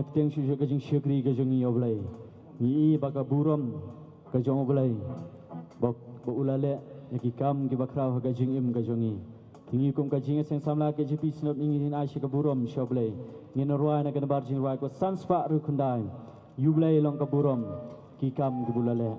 Tiang susu kajing syakri kajing yoblay, ni baka buram kajing yoblay, bak ulale yakikam kibakrau kajing im kajongi, tinggi kum kajing eseng samla kajing pisnop ingin asyik buram syoblay, ngin ruai nak kenabar jing ruai ko sanspa rukundai, yublay long kaburam kikam kibulale.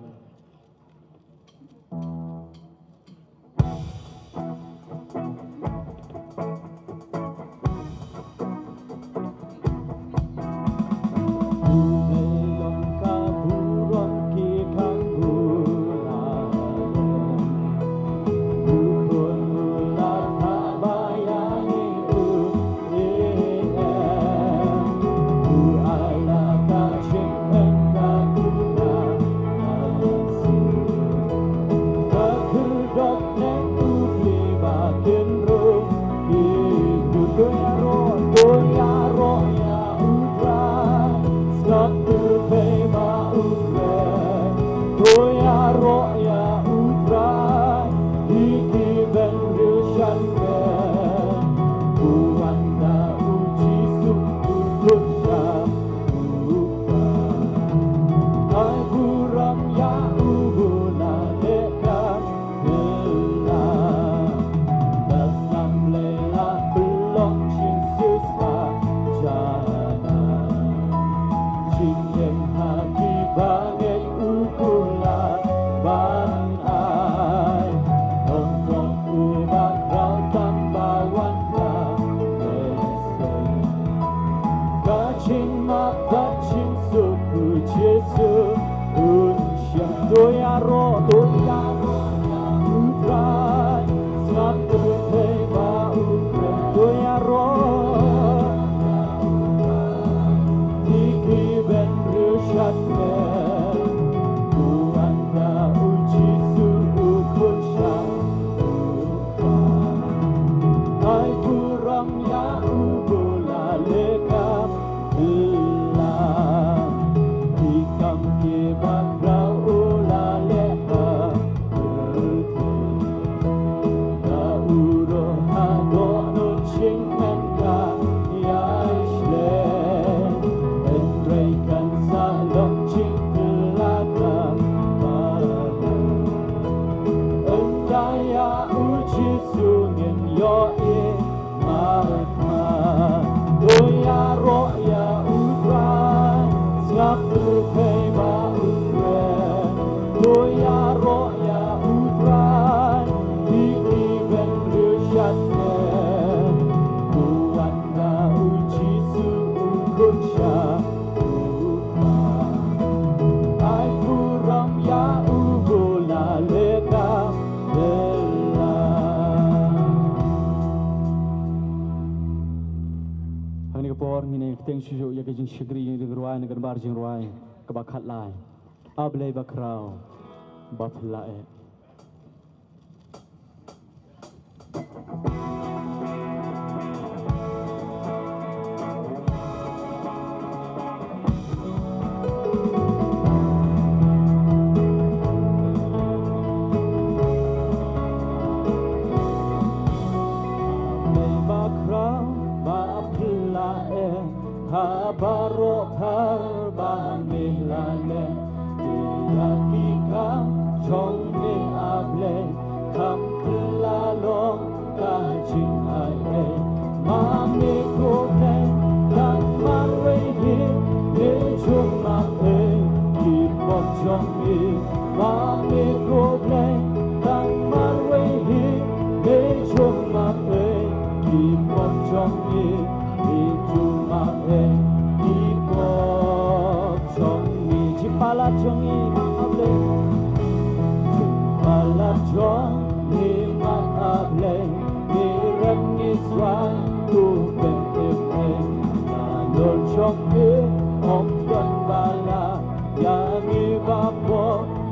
Shah por ngine teng shu ya ke jing shigri ni ruai ni gan bar jing ruai ka ba khat lai able ba krao ba phla e Habaro harba milane Iyakika chongi able Kam lalong kajing ae Mami kote dan marwehi Nijuma e Kipok chongi Mami kote dan marwehi Nijuma e Kipok chongi Nijuma e Pala chongi able Pala chongi able Ni rengi swai tu pe Na lol chongi om dan bala Yangi bapo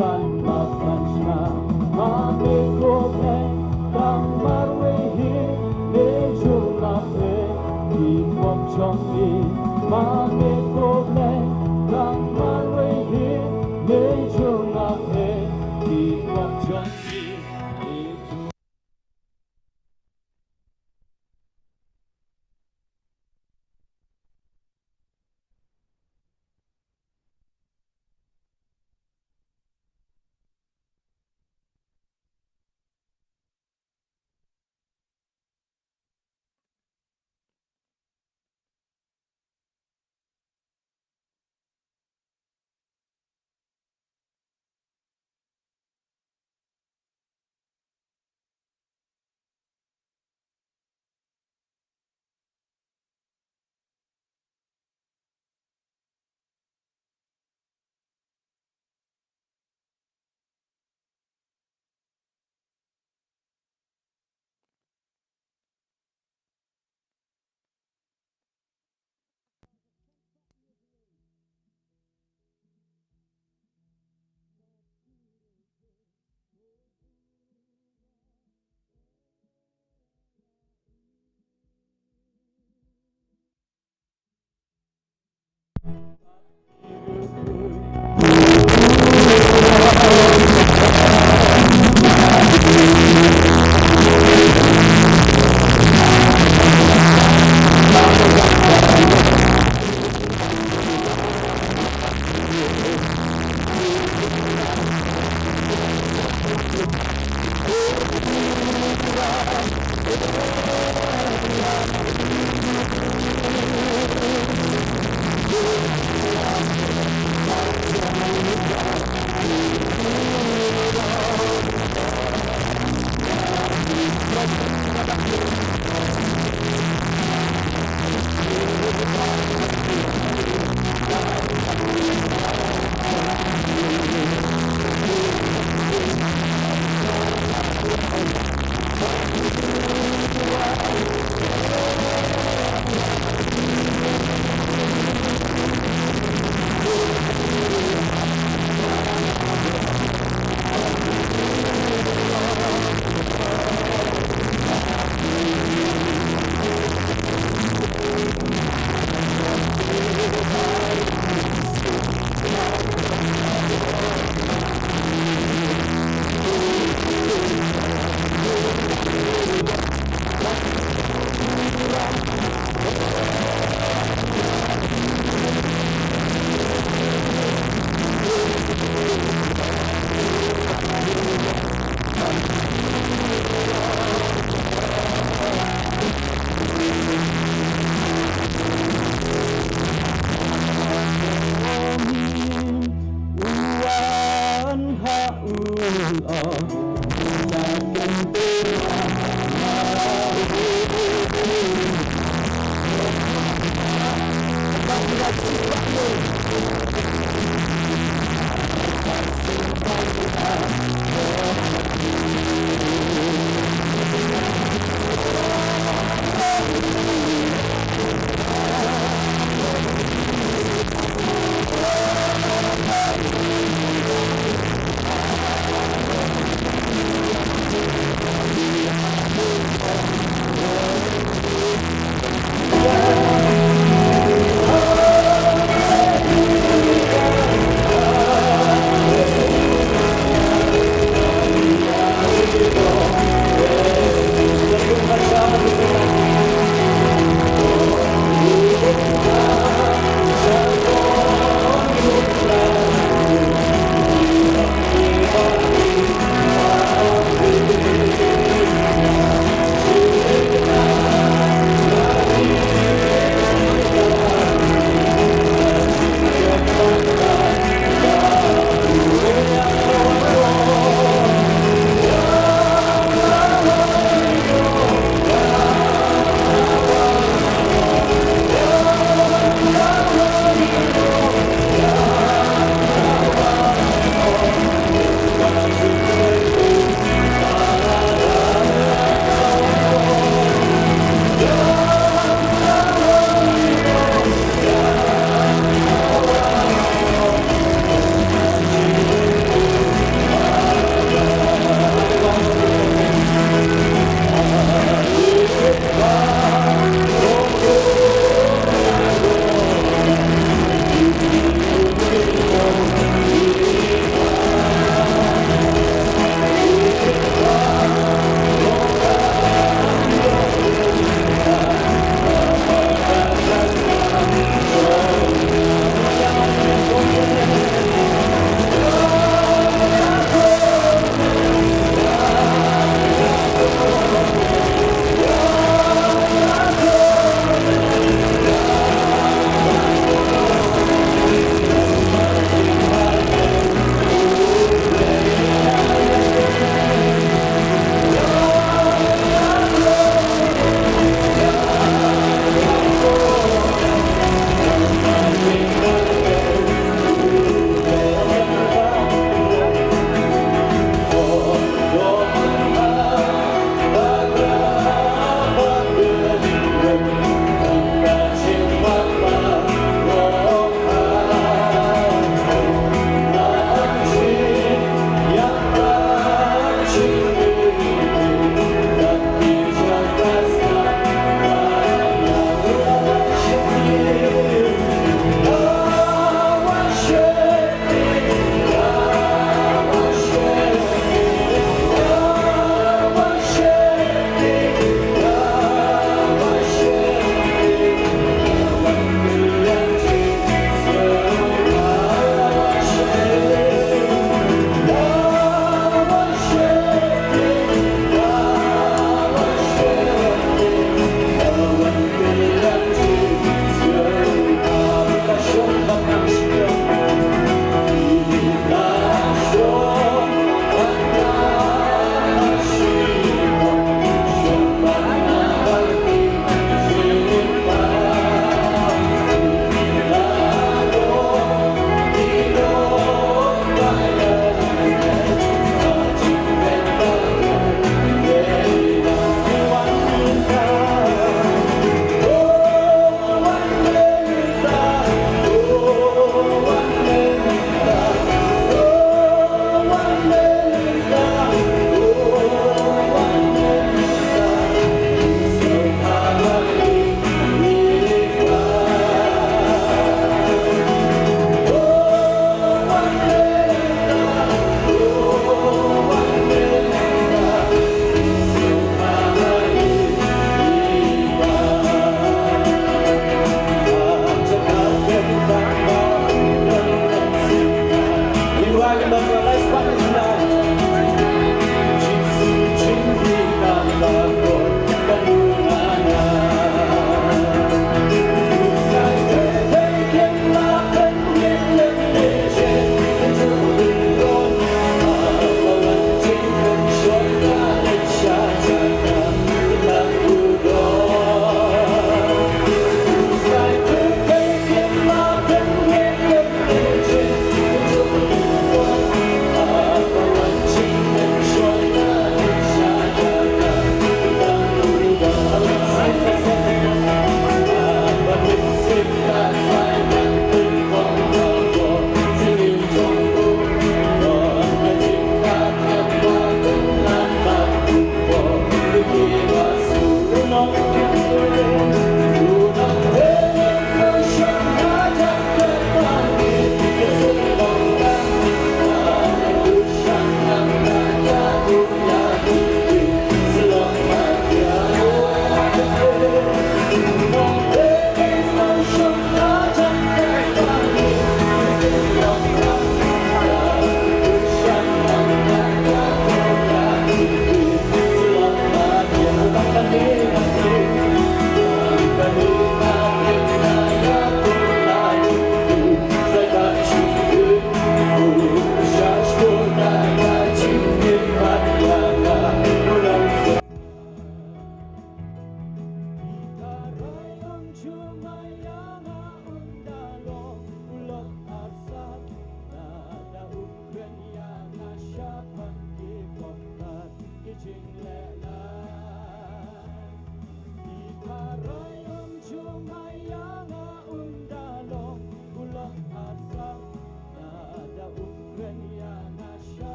kan makan shna Mami kope kang marwehi Ne jumae Ki pok chongi Mami kope kang marwehi Ne jumae Ki pok chongi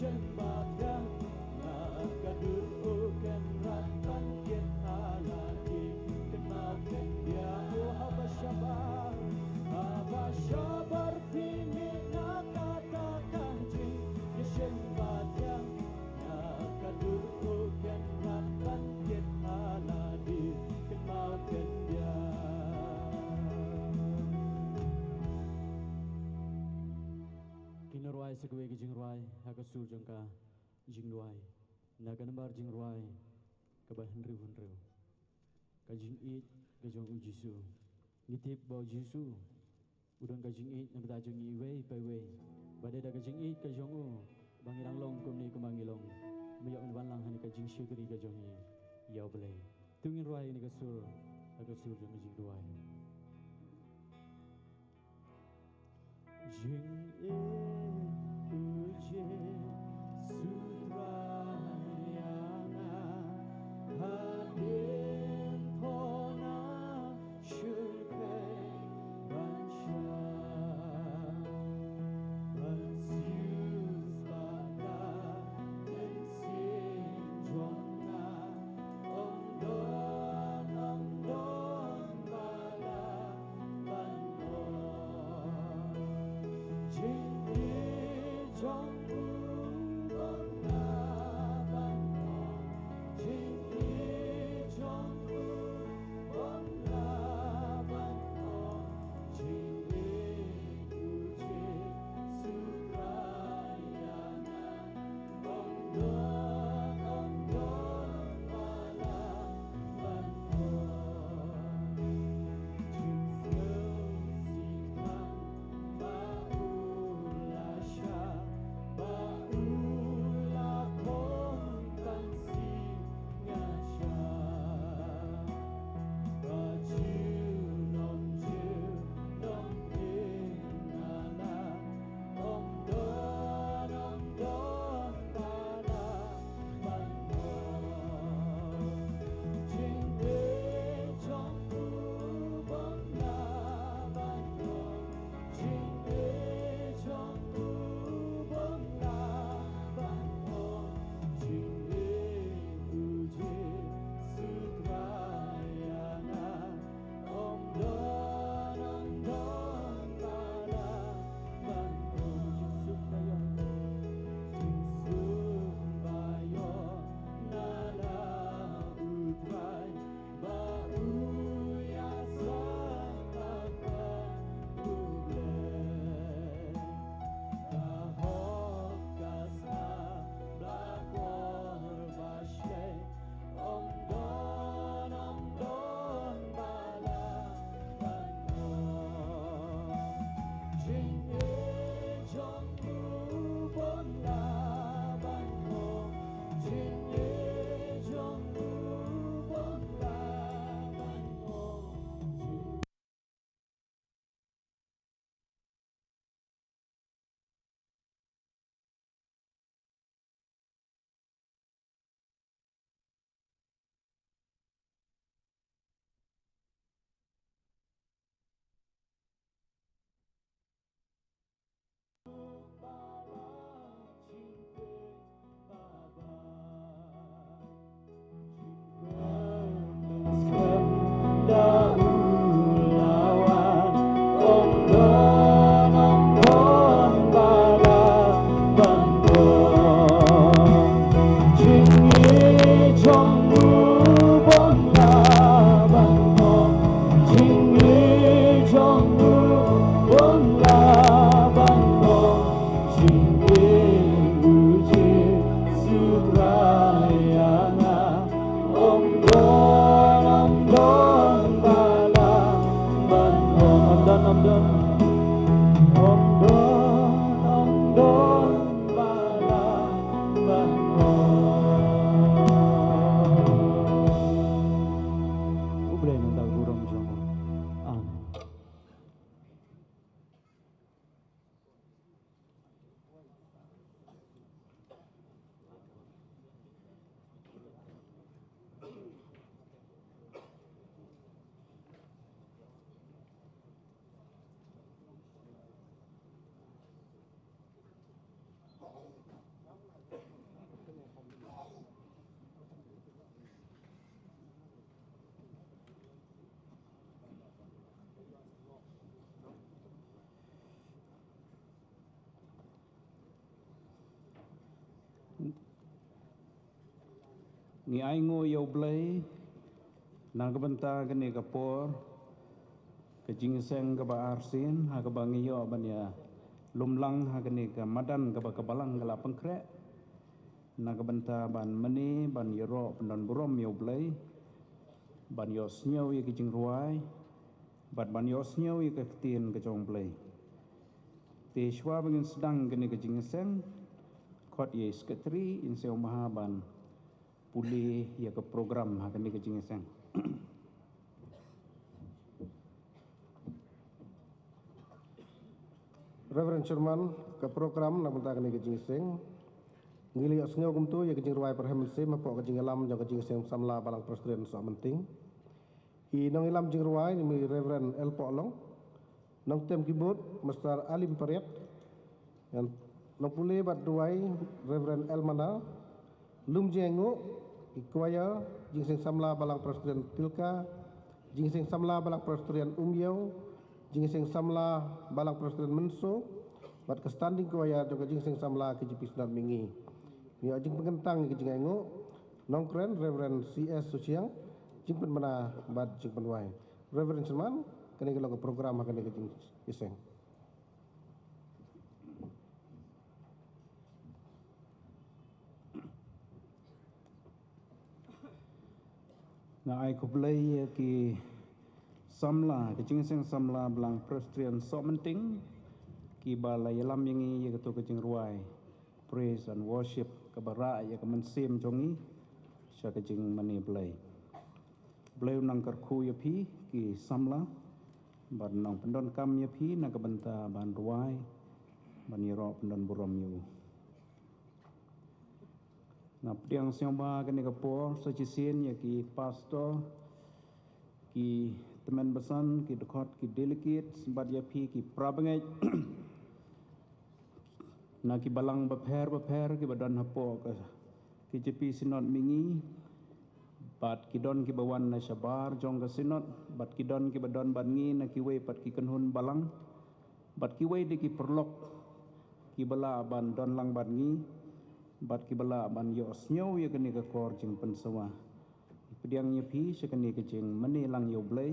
sembahyang nakadukan ratan ket aladi kenalkan dia habasyabar timit nakatakan jing ya sembahyang nakadukan ratan ket aladi kenalkan dia. Kinarwai segwe ke jingruai hakasur jangka jingruai naganambar jingruai kabahan ribu kajing it kajong jisu ngitip bau jisu udang kajing it nabda jeng iwe paiwe badai da kajing it kajong u bangirang long kumni kumangilong mayok nban lang hani kajing syukri kajong i yau belai tungin ruai ni kasur jangka jingruai jing uje sutrayana hadir thona syurkai bansha bansius baka ensin jona ondon bala bandon jing Ni aingo yo blay nang kabanta kani kapor kajing seng ka ba arsin ha ka bangi yo banya lumlang ha kani ka madan ka ba kabalang ka lapang kre nang kabanta ban mani ban yoro pendon burom yo blay ban yo snyo ye kajing ruai ban yo snyo ye ka tien ka jong blay te shwa bangin sedang kani kajing seng kot ye sekretari in seo maha ban pulih ya ke program ha kani kajing seng Reverend Chairman ke program nak benta kani kajing seng ngili asnyo kumtu ya kajing ruai perhem se mapok kajing alam jang kajing seng samla balang presiden so penting I nang ilam jing ruai ni Reverend El Polong nang tem keyboard Mr. Alim Pariat yang nang pulih bat ruai Reverend El Mana lum jengo Ikwaya jing seng samla balang presiden Tilka jing seng samla balang presiden Umyau jing seng samla balang presiden Menso bat ke standing kuaya juga jing seng samla ke JP Senat Mingi ni jing pengentang ke jing engo nongkren Reverend CS Susiang jing pen mana bat jing penwai Reverend Seman kene ke program kene ke jing iseng na ai ko blay ki samla kajing seng samla balang presiden so penting ki bala yalam yangi ye ketu kajing ruai praise and worship kabara ya kemensim jongi sya kajing mani blay nang karku ya pi ki samla ban nang pendon kam ya pi na kabanta ban ruai ban yero pendon burom yu na priang siomba kani kapor sajisin ya ki pastor ki teman besan ki dekot ki delegate sembat ya pi ki prabangai na ki balang beper ki badan hapo ki JP Senat Mingi bat ki don ki bawan na syabar jong ka Senat bat ki don ki badon bangi na ki we pat ki kenhun balang bat ki we de ki perlok ki bala ban don lang bangi bat ki bala ban yo snyo ye kani ka kor jing pensawa pediang ye pi sekani ke jing mani lang yo blay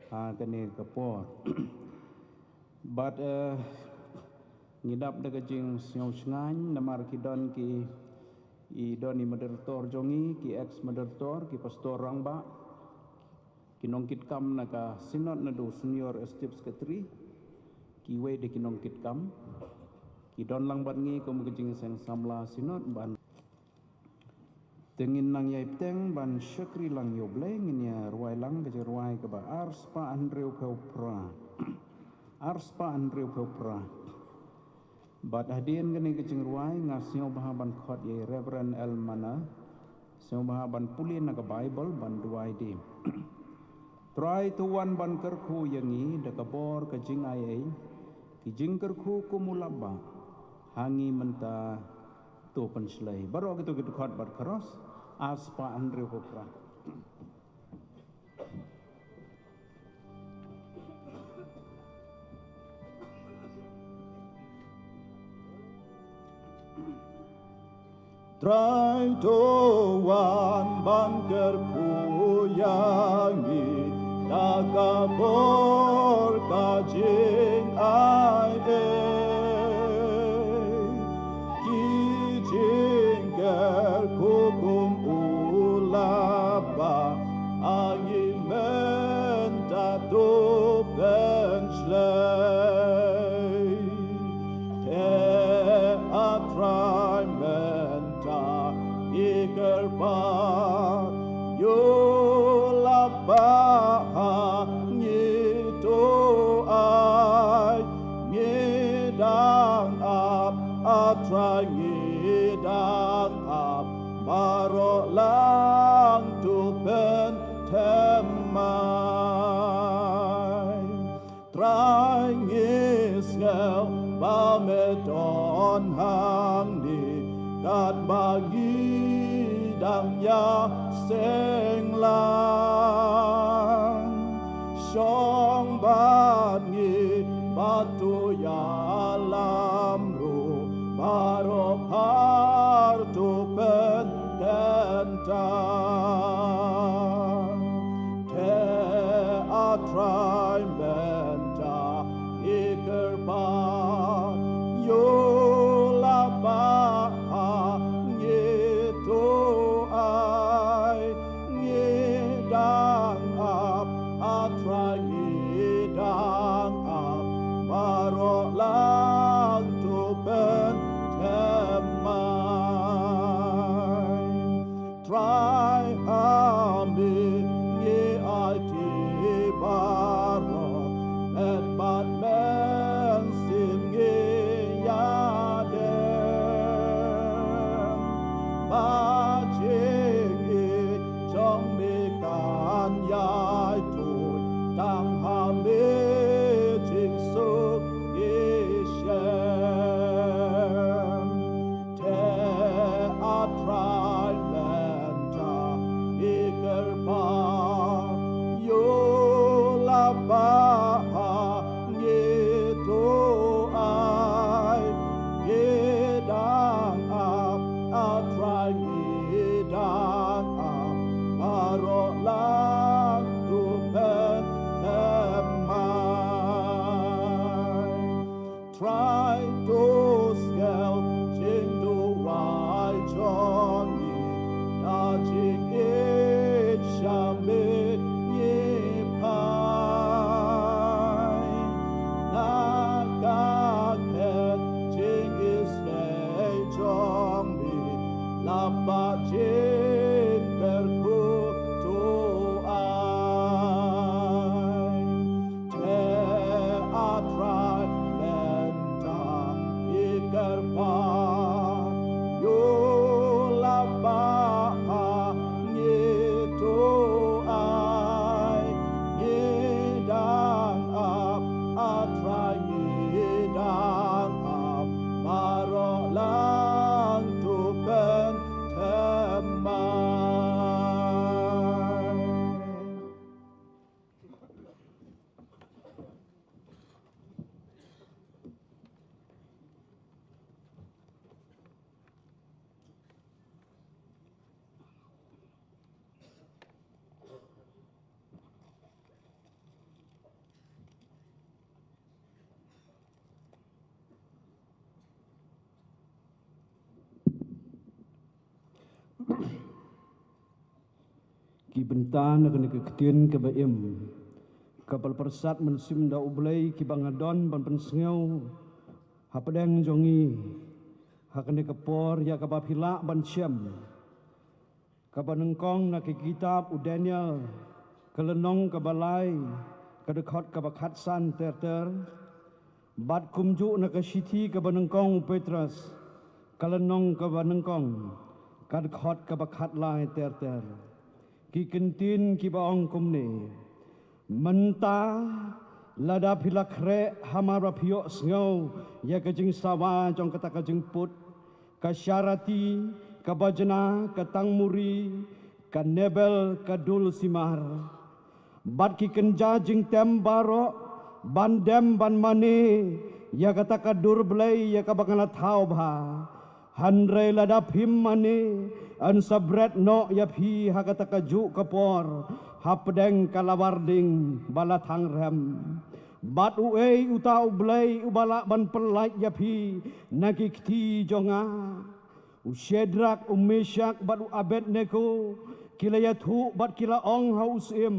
ha kani ka por bat ngidap de ke jing snyo sngan namar ki don ki I doni moderator jongi ki ex moderator ki pastor rangba ki nongkit kam naka sinot na do senior step secretary ki we de ki nongkit kam ki don lang bangi ko mgejing seng samla sinot ban tengin nang yai teng ban syakri lang yo bleng nya ruai lang ke ruai ke ba arspa Andrew Pelpra arspa Andrew Pelpra bat hadien gani kecing ruai ngasio bahaban khot ye Reverend El Mana sio bahaban pulin na ke Bible ban duai di try to one ban kerku yangi de kabor kecing ai ki jing kerku kumulaba hangi menta to penslai baru gitu khot bar keros aspa Andrew Pelpra Try to one bunker kuyangi takabor kajing ai kijing ker kukum ulaba angi menta to benslay te atrai ikerba yulaba ngito ai ngidang ap atrai ngidang ap baro lang tu ben temai trai ngisngel ba medon hang di kat bagi dang ya seng lang syong bat ngi batu ya lam ru baro par te atrai menta ikerba yolaba ngito ai ngidang ap atrai ngidang ap barok lang tu ben try hami ye ati baro et bat men sim ye yade ba jing e trong me kan yai tu dang hami jing su ye shem te atrai try to scale ching do wai chong ni na ching it shame ye pai na ga ke ching is nei chong ni la ba ching per ku to ai te atrai Karpa yolaba ngito ai ngidang ap atrai ngidang ap maro lang tu ben temai. Ki bentan akan diketian ke baim kapal persat mensim da ublai ki bangadon ban pensengau hapadang jongi hakan dikepor ya kapapila ban syam kapanengkong na ki kitab u Daniel kelenong kabalai kadekot kabakat san terter bat kumju na ka siti kapanengkong Petrus kelenong kapanengkong kadekot kabakat lai terter ki kentin ki baong kumne menta lada pilakre hamara pio sngau ya kajing sawa jong kata kajing put kasyarati kabajana katang muri kanebel kadul simar bat ki kenja jing tem baro bandem ban mane ya kata kadur blai ya kabangala thau bha handre lada phim mane an sabret no ya phi hakata kaju kapor hapdeng kalawarding balathang rem bat uei uta ublai ubala ban pelai ya phi nagikti jonga ushedrak umeshak bat abednego kilayathu bat kila ong hausim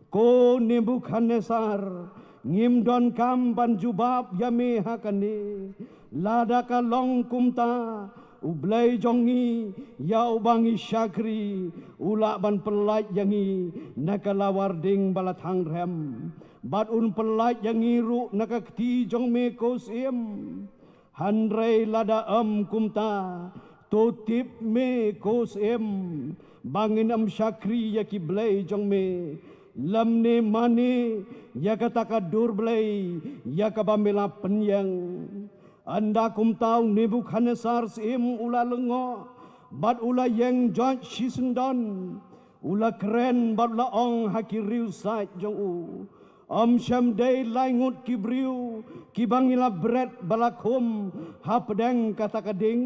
ko Nebukadnesar ngimdon kam ban jubab yame hakane lada kalong kumta ublai jongi yau bangi syakri ula ban pelai yangi nakalawarding balathang rem bat un pelai yangi ru nakakti jong me kosim handrei lada kumta totip me kosim bangin syakri yaki blai jong me lamne mane yakataka dur blai yakabamela penyang anda kum tahu Nebukadnesar sim ula lengo bat ula yang George Sisendon ula keren bat ula ong hakiriu sait jong u syam day laingut kibriu kibangila bret balakum hapdeng kata kading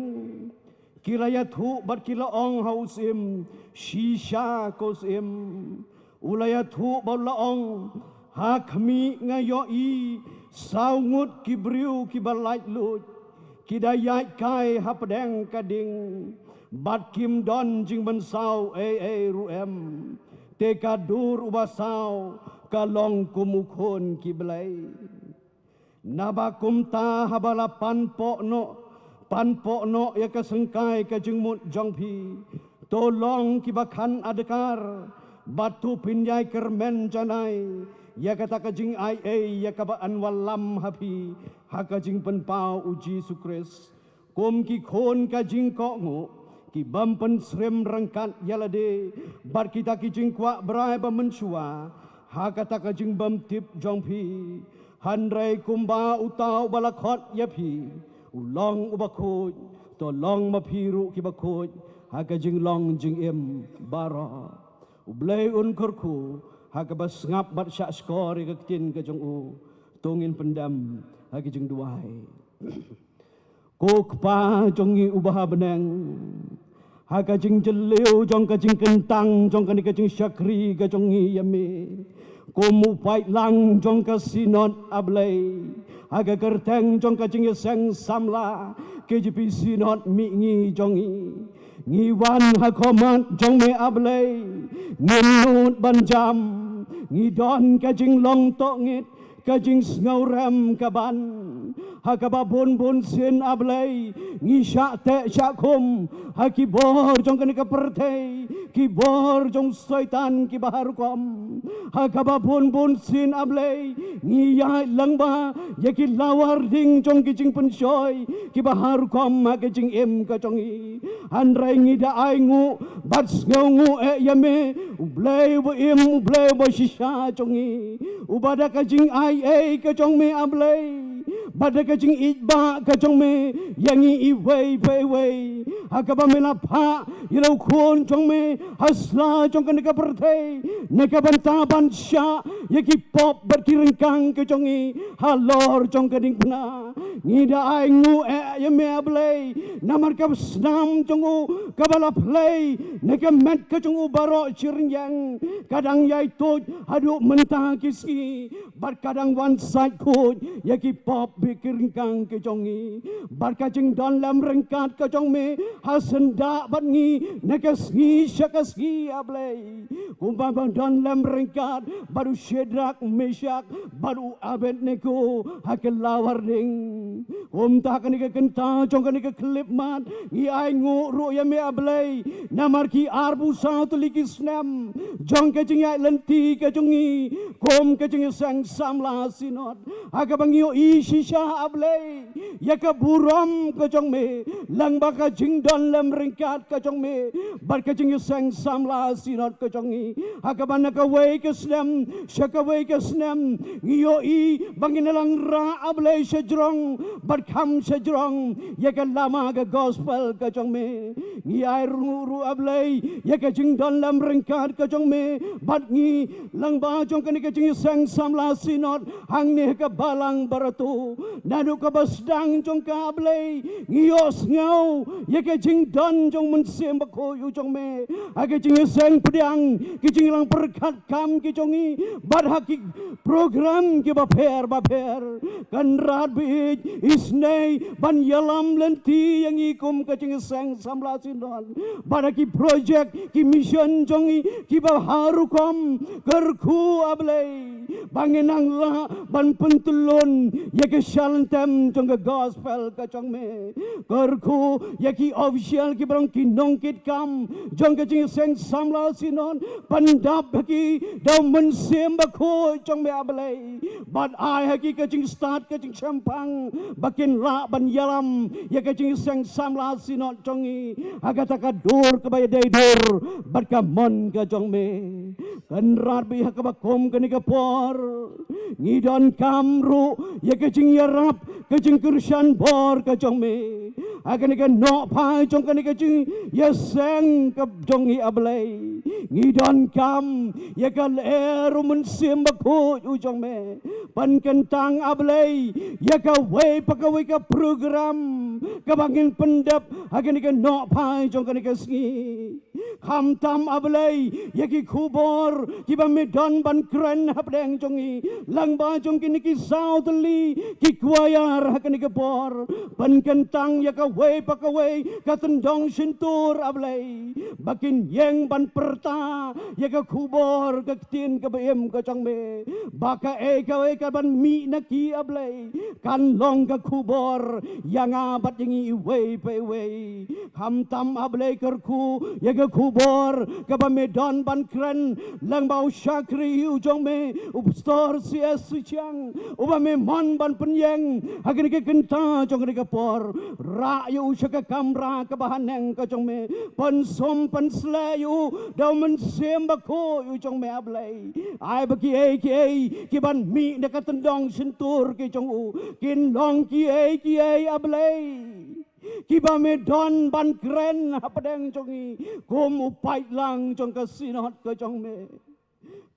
Kiraya thu bat kila ong hausim shisha kosim ulaya thu bola ong hakmi ngayoi saungut kibriu kibalait lut kidayat kai hapadeng kading bat kim don jing bensau ruem tekadur ubasau kalong kumukon kiblai nabakum ta habala panpo no ya kasengkai ka jengmut jongpi tolong kibakan adekar batu pinjai kermen janai ya kata kajing ya kabaan walam hapi hakajing penpau uji sukres kum ki khon kajing kokngu ki bampen srem rangkat yalade bar kita kijing kwa berai bamensua hakata kajing bamtip jongpi handrai kumba utau balakot yapi ulong ubakoj tolong mapiru kibakoj hakajing long jing em bara ublay unkurku hakabas ngap bat syak skor ikaktin kajong u tungin pendam hakajing duai ko kpa jongi ubah beneng hakajing jeliu jong kajing kentang jong kajing syakri kajongi yami komu pai lang jong kasinot ablay aga kerteng jong kajing seng samla KJP sinot mi ngi jongi ngiwan hakomat jong me ablay nginut banjam ngidon kajing long tongit kajing sngaurem kaban hakababun bun sin ablay ngisyak te syakum hakibor jong kanika pertei kibor jong syaitan kibahar kom hakababun bun sin ablay ngiyai langba yaki lawar ding jong kijing pensyoy kibahar kom hakijing em kajongi handrai ngida aingu bats ngungu yame ublay bo im ublay bo shisha jongi ubada kajing kajong me ablay bada kajing itba kajong me yangi iway payway hakaba melapha ilaw khon jong me hasla jong kanika pertei nekabantaban sya yaki pop berkirengkang kajongi halor jong kading pena ngida aingu yame ablay namar kabsnam jongu kabala play nekamet kajongu baro ciringyang kadang yaitut haduk mentah kisi barkadang one side coach yaki pop bikiringkang kejongi barkajing dalam rengkat kejong me hasenda bangi nekasgi syakasgi ablay kumbang dalam rengkat baru Syedrak Mesyak baru Abednego hakelawar ding tak kanika kenta jong kanika klip mat ngi ai ngu ru ya me ablay namar ki arbu sa tuliki snam jong kajing ai lenti kajongi kom kajing sang samla sinot agabangyo isisha ablay yakaburam kajong me lang baka jingdon lem ringkat kajong me bar kajing sang samla sinot kajongi agabana ka way kesnam shaka way kesnam ngyo I banginalang ra ablay sejrong bar kam sejrong yakalama ka gospel kajong me ngiyai ru ablay yakajingdon lem ringkat kajong me bat ngi lang ba jong kanika jing sang samla sinot hang ni ka balang baratu nanu ka basdang jong ka ablay ngiyos ngau yakajing don jong mensim bako yu jong me akajing sang pedang kijing lang perkat kam kijongi bad hakik program ki baper kan rat bit isnei ban yalam lenti yang ikum kajing sang samla sinot badaki project ki mission jongi ki baharu kom kerku ablay banginang la ban pentulun yaki shalantem jong gospel kajong me kerku yaki official ki barang ki nongkit kam jong kajing sang samla sinon pandap haki daw mensim bako jong me ablay but I haki kajing start kajing champang bakin la ban yalam ya kajing sang samla sinot jongi agataka dur kabaya day dur bat kamon kajong me kan rabi hakabakom kanika por ngidon kamru ya kajing yarap kajing kursan bor kajong me akanika no pai jong kanika jing ya seng kap jong i ablay ngidon kam ya kal eru mensim baku ujong me pan kentang ablay ya ka way pakaway ka program kabangin pendap akanika no pai jong kanika sngi kam tam ablay ya ki kubor kiba medan ban kren hapdeng jongi lang ba jong kini ki sautli ki kuayar hakani ke bor ban kentang ya ka way pa ka way ka tendong sintur ablay bakin yeng ban perta ya ka kubor ka tin ka bem ka chang me baka ka way ka ban mi na ki ablay kan long ka kubor yang abat yengi way pa way kam tam ablay kerku ya ka kubor ka ba medan ban kren lang bau syakri ujong me upstor sia suciang uba me mon ban penyeng agni ke genta jong ke por ra yu syaka kamra ke bahaneng ka jong me pan som pan slayu dau men sem bako ujong me ablay ai bagi ki ban mi dekat tendong sentur ke jong u kin long ki ablay kiba me don ban kren hapadeng jongi kum upai lang jong ka sinot ka jong me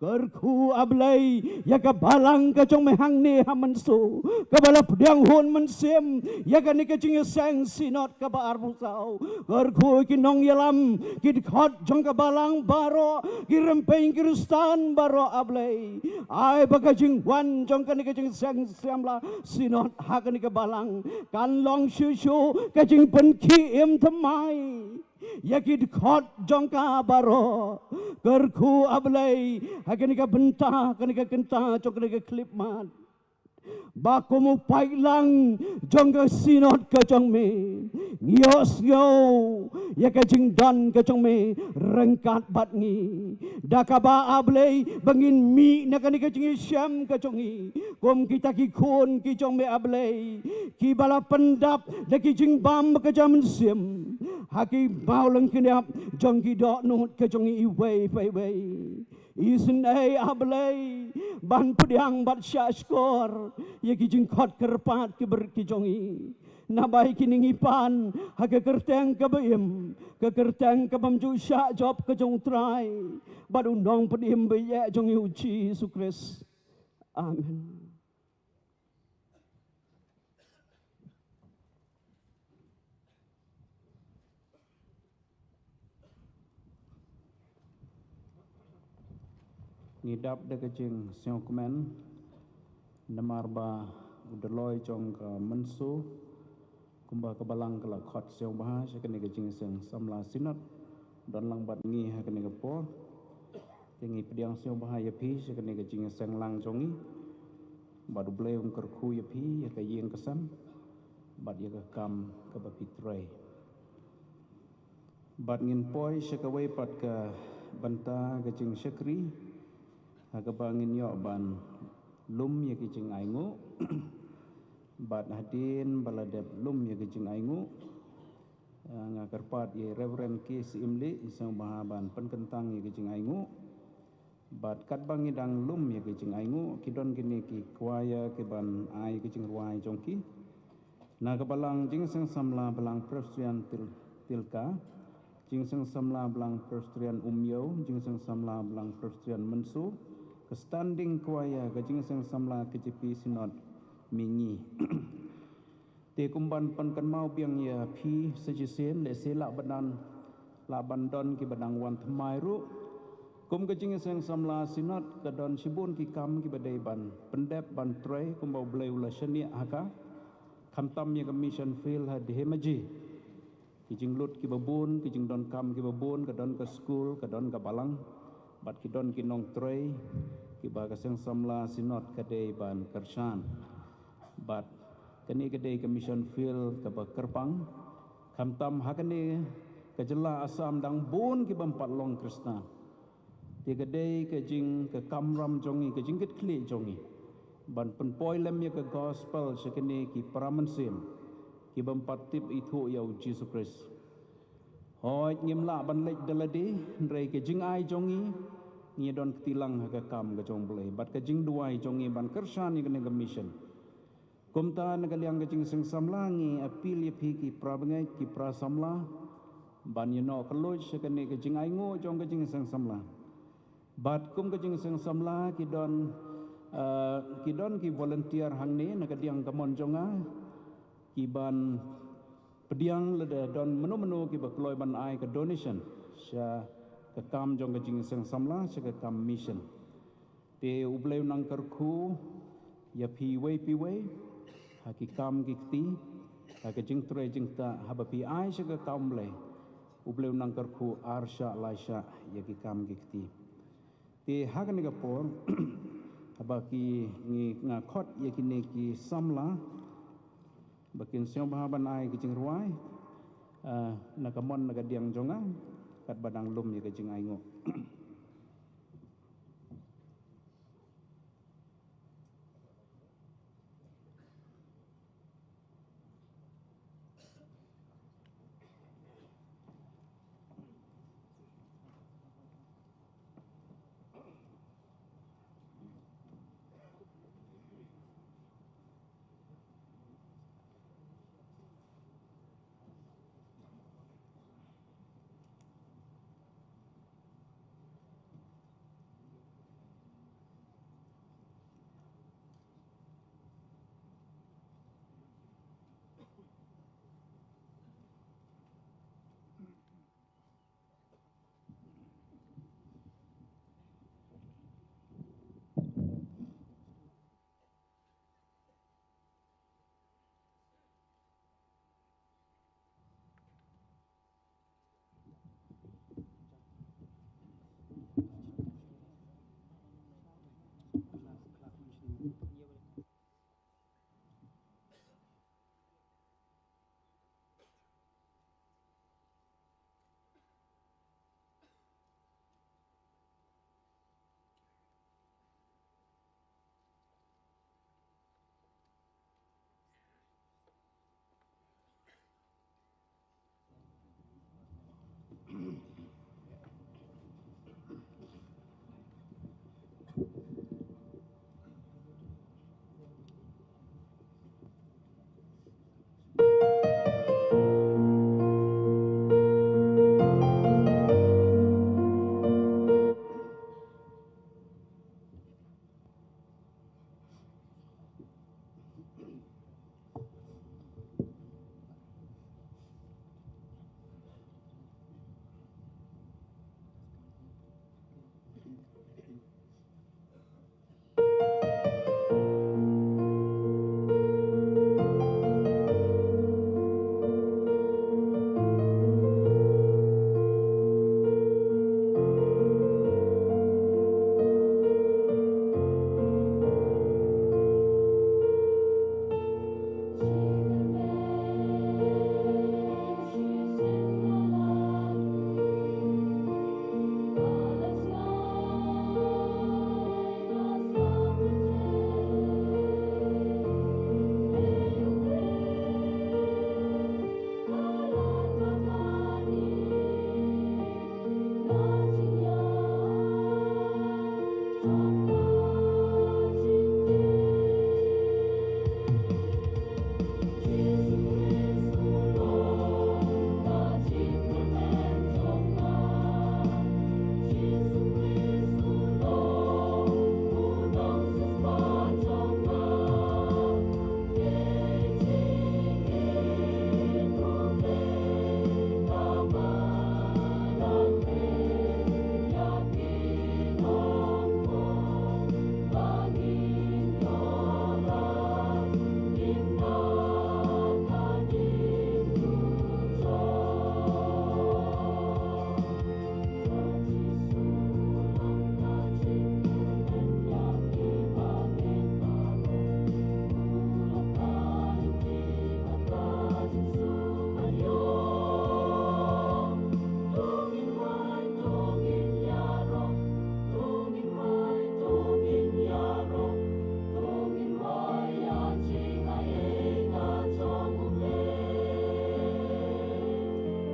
kerku ablay ya ka balang ka jong me hang ne hamanso ka bala pudang hon mensem ya ka ni ka jing sang sinot ka ba arbusau kerku kinong yalam kid khot jong ka balang baro kirempeng kristan baro ablay ai baka jing wan jong ka ni ka jing sang samla sinot ha ka ni ka balang kan long shu ka jing pen ki em thamai yakid khot jongka baro kerku ablay hakanika benta kanika kenta chokanika klip mat bakumu pailang jongka sinot ka jong me ngios ngyo ya ka jing don ka jong me rengkat bat ngi dakaba ablay bangin mi na kanika jing syam ka jongi kom kita ki khon ki jong me ablay ki bala pendap da ki jing bam ka jam sim haki baulang kinap jong ki dok nut ka jong i way isen ablay ban pudiang bat syaskor ya ki jing khot kerpat ki ber ki jongi nabai kiningipan haga kerteng ka baim ka kerteng ka bamju sya job ka jong trai badu nong pedim be ya jong uci sukres amen. ngidap de kecing siong kemen namar ba uderloy jong ka mensu kumba ka balang kala khot siong bah sekene kecing siang samla sinat don lang bat ngi ha kene ka por tingi pediang siong bah ya pi sekene kecing siang lang jongi badu bleung kerku ya pi ya ka yeng kesan bad ya ka kam ka ba pitrai bad ngin poi sekawai pat ka banta kecing sekri Hagabangin yo ban lum ya kicing aingu bat hadin baladep lum ya kicing aingu ngakarpat ye reverend kis imli isang bahaban penkentang ya kicing aingu bat katbangi dang lum ya kicing aingu kidon kini ki kuaya ki ban ai kicing ruai jongki na kabalang jingseng samla balang presbyterian tilka jingseng samla balang presbyterian umyo jingseng samla balang presbyterian mensu standing kuaya kajing sang samla KJP sinod mingi te kumban pan kan mau piang ya phi sejisen le sela badan la bandon ki badang wan thmai ru kum kajing sang samla sinod kadon sibun ki kam ki badai ban pendep ban trai kum bau blai ula shani aka khamtam ya mission field ha dehemaji kijing lut ki babun kijing don kam ki babun kadon ka school kadon ka balang bat kidon kinong tray kiba kaseng samla sinot kadai ban kershan bat kani kadai commission field kaba kerpang kamtam hakani kejela asam dang bun kiba empat long krishna ti kadai kejing ke kamram jongi kejing ket kli jongi ban penpoi lem ya ke gospel sekini ki paramensim kiba empat tip itu ya Jesus Christ hoi ngimla ban lek daladi rei kejing ai jongi ngi don ketilang ha kam ka jong boleh bat ka jing duai jong ban kersan ni kena mission kumta nagaliang ka jing seng samlangi apil ye phi ki prabangai ki prasamla ban ye no kaloj se kene ka jing aingo jong ka jing seng samla bat kum ka jing seng samla ki don ki volunteer hang ne nagadiang ka mon jonga ki ban pediang leda don menu-menu ki bakloi ban ai ka donation sya ka kam jong ka jing seng samla sya ka kam mission te ubleu nang karku ya pi wei ha ki kam ki ti ha ka jing tre jing ta ha ba pi ai sya ka kam le ubleu nang karku arsha laisha ya ki kam ki ti te ha ka ni ka por ha ba ki ngi nga khot ya ki ne ki samla bakin siang bahaban ai ke jing ruai nakamon nagadiang jonga kat badang lum ye ke jing aingo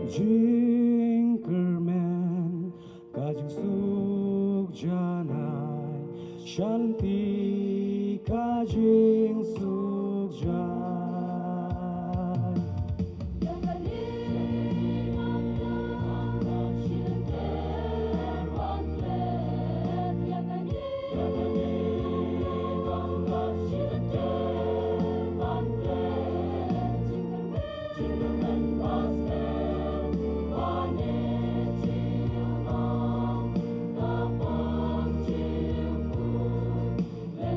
Jinkerman kajing sukja Shanti kajing sukjai. Let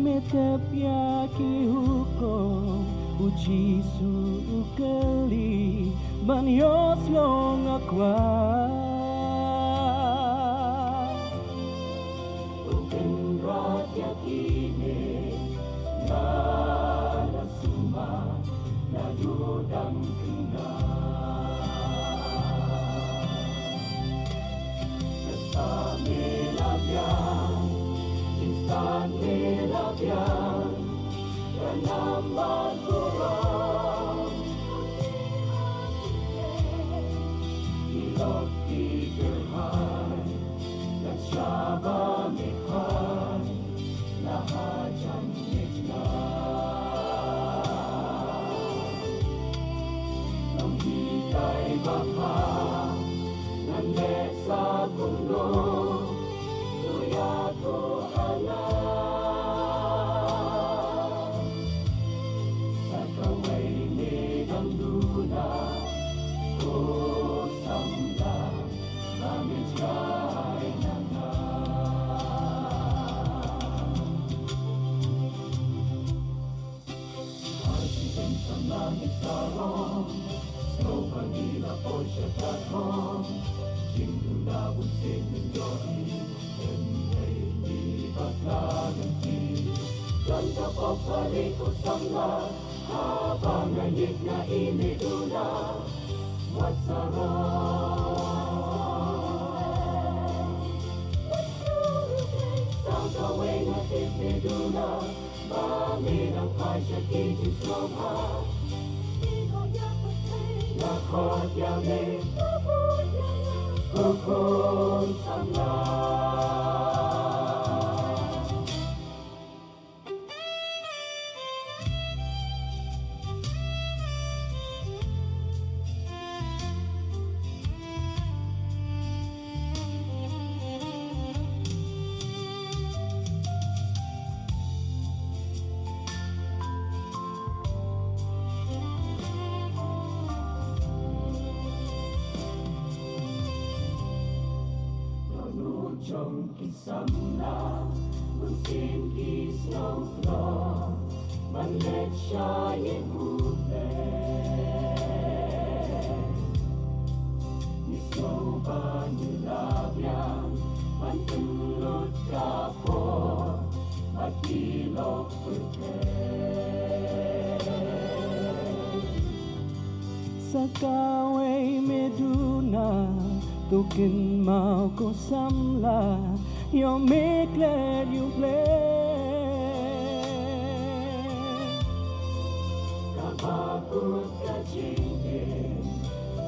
Metepya ki hukom uji su keli banyos long akwa Uken raja kini na suma na dudang kena Nesta melabyan Instan melabyan Kanamban kurang Ilok tigerhan Nagsaba mikhan Lahajan nijna Nang hikay baka Nandesa kundo Tuyato anak Sa kaway nilang luna O samla Mamit kay nanga Arsitin sa langit sarong Snow Vanilla po siya tatong Jingdo na busin ng yori Dan kapag paliko samla Habang ngayik na iniduna What sarong Sang kaway na tiniduna Bangin ang kasya kijis lomha Nakot yamin Kukun samla Trong kisamla Musim kisnoklo Manlet siyayin hube Nisno banilabyan Mantulot kapor Matilok perte Sa kaway meduna Tukin mau ko samla Yo make glad you play Kapagod ka jingin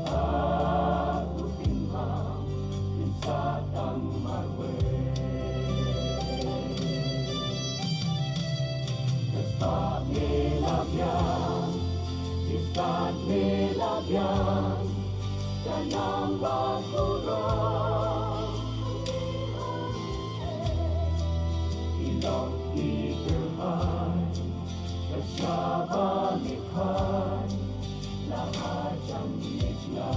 Aku timbang Pinsatang marwe Destat melabyan Destat melabyan Kanang bagurang Ilok tigerhan Kasyaba mikhan Lahajan nijna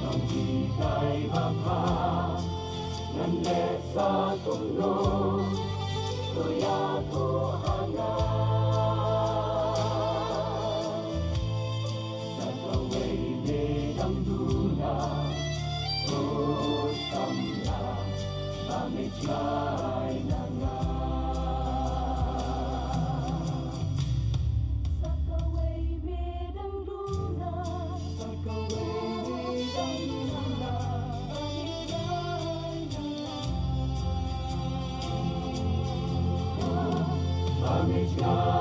Nang hikay baka Nanlet sa tulong Tuyato anak Mamijay nanga Sa kaway medang luna Sa kaway medang luna Mamijay nanga Mamijay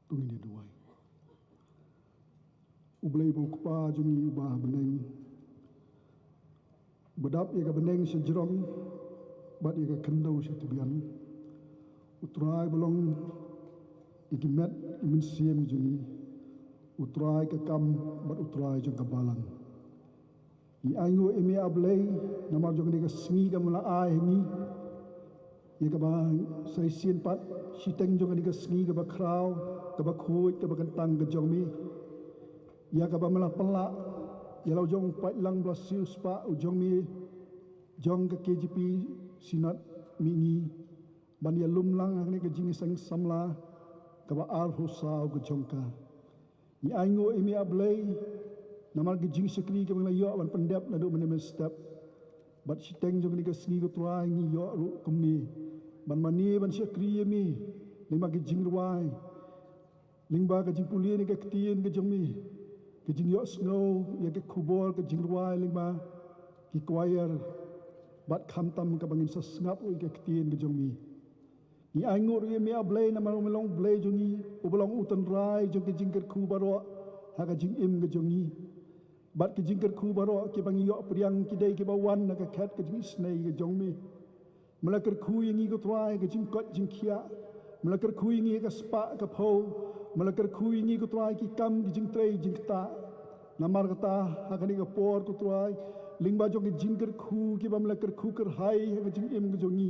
tungin dia duai. Ublay bukpa jungi ubah beneng. Bedap ia beneng sejerom, bat ia kendau setubian. Utrai belong ikimet imin siem jungi. Utrai kekam bat utrai jong kebalang. I aingo emi ablay namar jong ni kesengi kamula ai ni. Ia kabang sai sien pat siteng jong ni kesengi ka bakrau ka bakhuj ka bakentang ka jong mi. Ia kabang malah pelak ia lau jong pat lang blasiu spa ujong mi jong ke KGP sinat mingi ban ia lumlang ni ke jing sang samla ka ba al husau ka jong ka. I aingo emi ablay namar ke jing sekri ke bang yo ban pendap na do menem step bat siteng jong ni ke sengi ko tuai ngi yo ru kumni ban mani ban sekri mi lima ke jing ruai lingba ke jing puli ni ke ketien ke jong mi ke jing yo snow ya ke kubor ke jing ruai lingba ki choir bat kham tam ka bangin sa sngap u ke ketien ke jong mi ni aingo ri mi ablay namar melong blay jongi ubolong utan rai jong ke jing ke ku baro ha ka jing im ke jongi bat ke jingker ku baro ke bangi yo priang ki dei ke bawan na ka khat ke jing snei ke jongmi melakar ku yangi ko trai ke jing kot jing khia melakar ku yangi ka spa ka pho melakar ku yangi ko trai ki kam ki jing trei jing ta namar kata hakani ka por ko trai lingba jong ke jingker ku ke bam melakar ku ker hai ke jing im ke jongi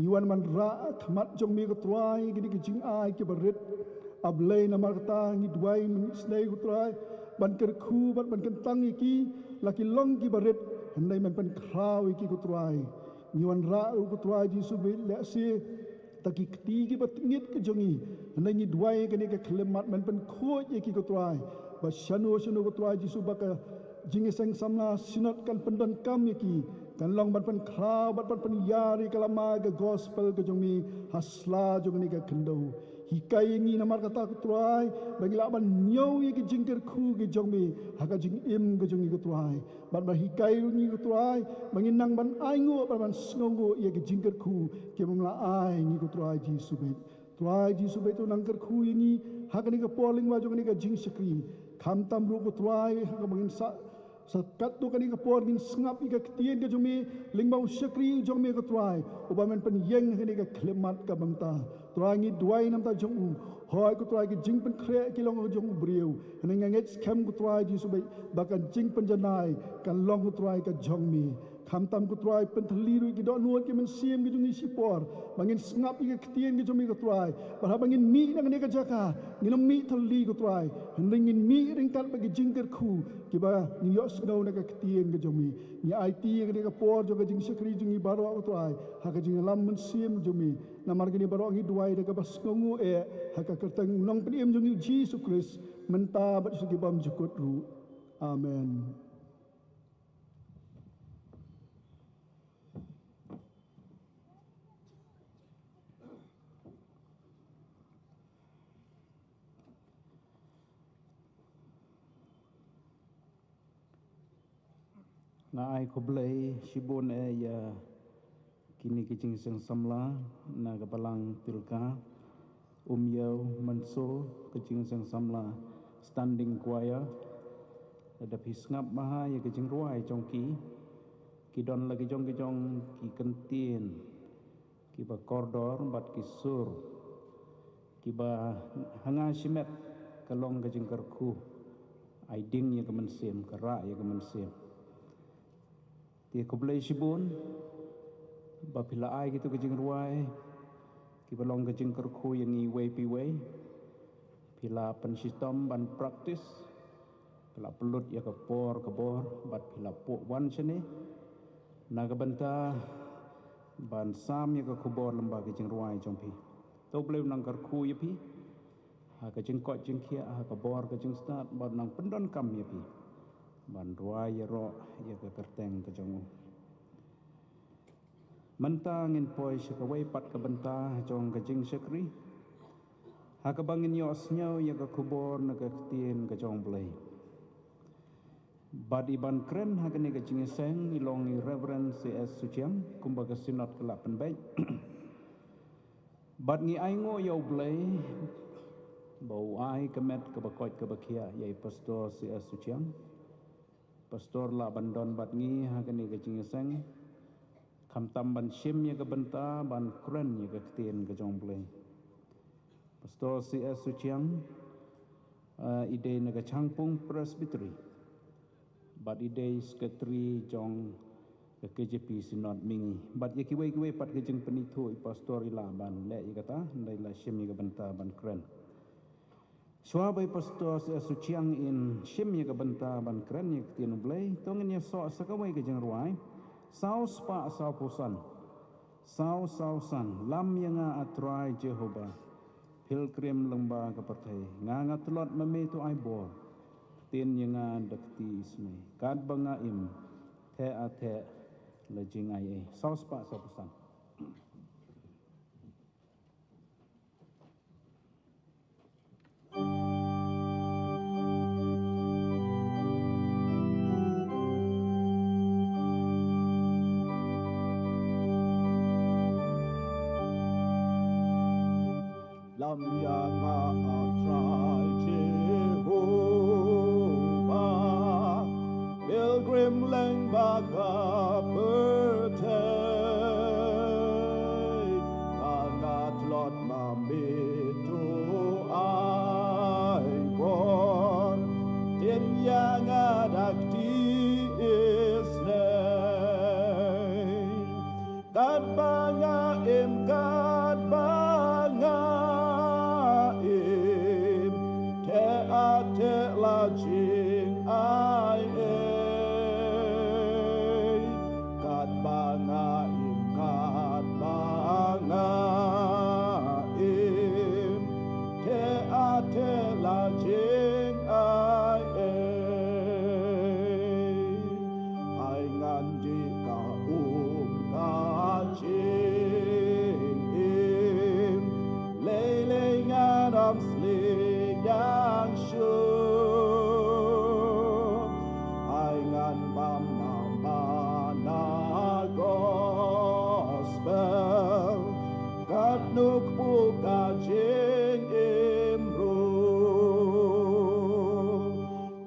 iwan man ra khmat jongmi ko trai ke jing ai ke barit ablay namar kata ngi duai snei ko trai ban kerku ban kentang iki laki long ki baret hendai man pen kraw iki ku trai nyuan ra ku trai di subi le si taki kti ki bat ngit ke jongi hendai ni duai ke ni ke klemat man pen khoj iki ku trai ba shanu ku trai di subaka jinge sang samla sinot kan pendan kam iki kan long ban pen kraw ban pen yari kalama ke gospel ke jongi hasla jongi ke kendo hikai ini namar kata ketruai bagi laban nyau ye ke jingker ku ke jongmi haka jing im ke jongi ketruai ban hikai ni ketruai bagi nang ban aingo ban sngongo ye ke jingker ku ke mamla ai ni ketruai ji subet truai ji subet tu nangker ku ini haka ni ke poling wa jongi ke jing sekri kham tam ru ketruai haka bangin sakat tu kani ke por min sngap ika ketien ke jongmi lingbau sekri jongmi ke truai ubamen pen yeng kani ke klemat ka bangta truai ngi duai nam ta jong u hoi ku truai ke jing pen kre ki long jong briu nang nget scam ku truai ji subai bakan jing pen janai kan long ku truai ka jongmi kham tam ku truai pen thliru ki do nuot ki men siem ki jungi sipor bangin sngap ika ketien ke jongmi ke truai bah bangin mi nang ne ka jaka ngi mi thli ku truai hendingin mi ringkat bagi jingker ku ki ba ni yo snow na ka ketien ke jongmi ni IT ke ka por jo ka jing sekri jungi baro ku truai ha ka jing lam men siem jongmi namar gini baro ngi duai de ka bas ngongu ha ka kertang nong piem jungi Jesus Christ menta bat sugi bam jukut ru amen. Na ai ko blai shibon ya kini kicing seng samla na gabalang tilka umyau manso kicing seng samla standing choir ada pisngap maha ya kicing ruai jongki kidon lagi jong ki kentien ki ba kordor bat ki sur ki ba hanga shimet kalong kicing kerku aiding ya kemensim kera ya kemensim dia kublai shibun bapila ai gitu kejing ruai ki balong kejing kerku yang i way pi way pila pensistom ban praktis pila pelut ya kebor bat pila pok wan sini naga benta ban sam ya ke kubor lembah kejing ruai jompi to blai nang kerku ya pi ha kejing kot jing kia ha kebor kejing start ban nang pendon kam ya pi ban ruai ya ro ya ke kerteng ke jongu mentang in poi sekawai pat ke benta jong ke jing sekri ha ke bangin yo asnyau ya ke kubor na ke tien ke jong blai bad iban kren ha ke ne ke jing seng ilong i reverend CS Suciam kumba ke sinot ke lapan baik bad ngi aingo yo blai bau ai kemet ke bakoi ke bakia yai pastor CS Suciang pastor la bandon bat ngi hagani ke jingeseng kam tam ban shim ye ke benta ban kren ye ke tien ke jong play pastor CS Suciang ide ne ke changpung presbytery bat ide sekretari jong ke KJP sinod mingi bat ye kiwe pat ke jing penitu pastor ila ban le ye kata ndai la shim ye ke benta ban kren Suabai pastor Suciang in shim ye ke benta ban kren ye ke tien blay tongin ye so sakawai ke jeng ruai sau spa sau pusan sau san lam yang atrai Jehovah pilgrim lembah ke pertai nganga telot memetu ai bor tin yang dekti isme kad banga im the ate lejing ai sau spa sau pusan Lam yang atrai Jehovah, pilgrim lembah pertai, angat lot mamitu ai bor, tin yang adak di isnei, kad banga im kad banga. Te lajing ai kat banga im te lajing ai ngandi ka ka jing im lele ngadam yang syur ai ngan mana gospel kat nuk buka jing imru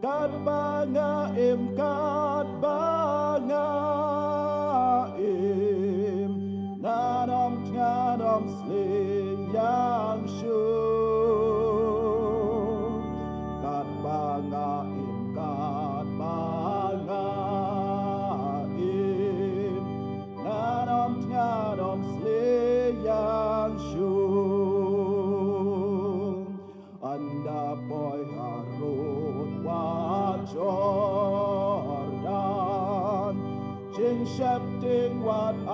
kat banga im ngadam sli yang syur kat banga im ngadam sli yang syur anda boy harut wa Jordan jing shepting what I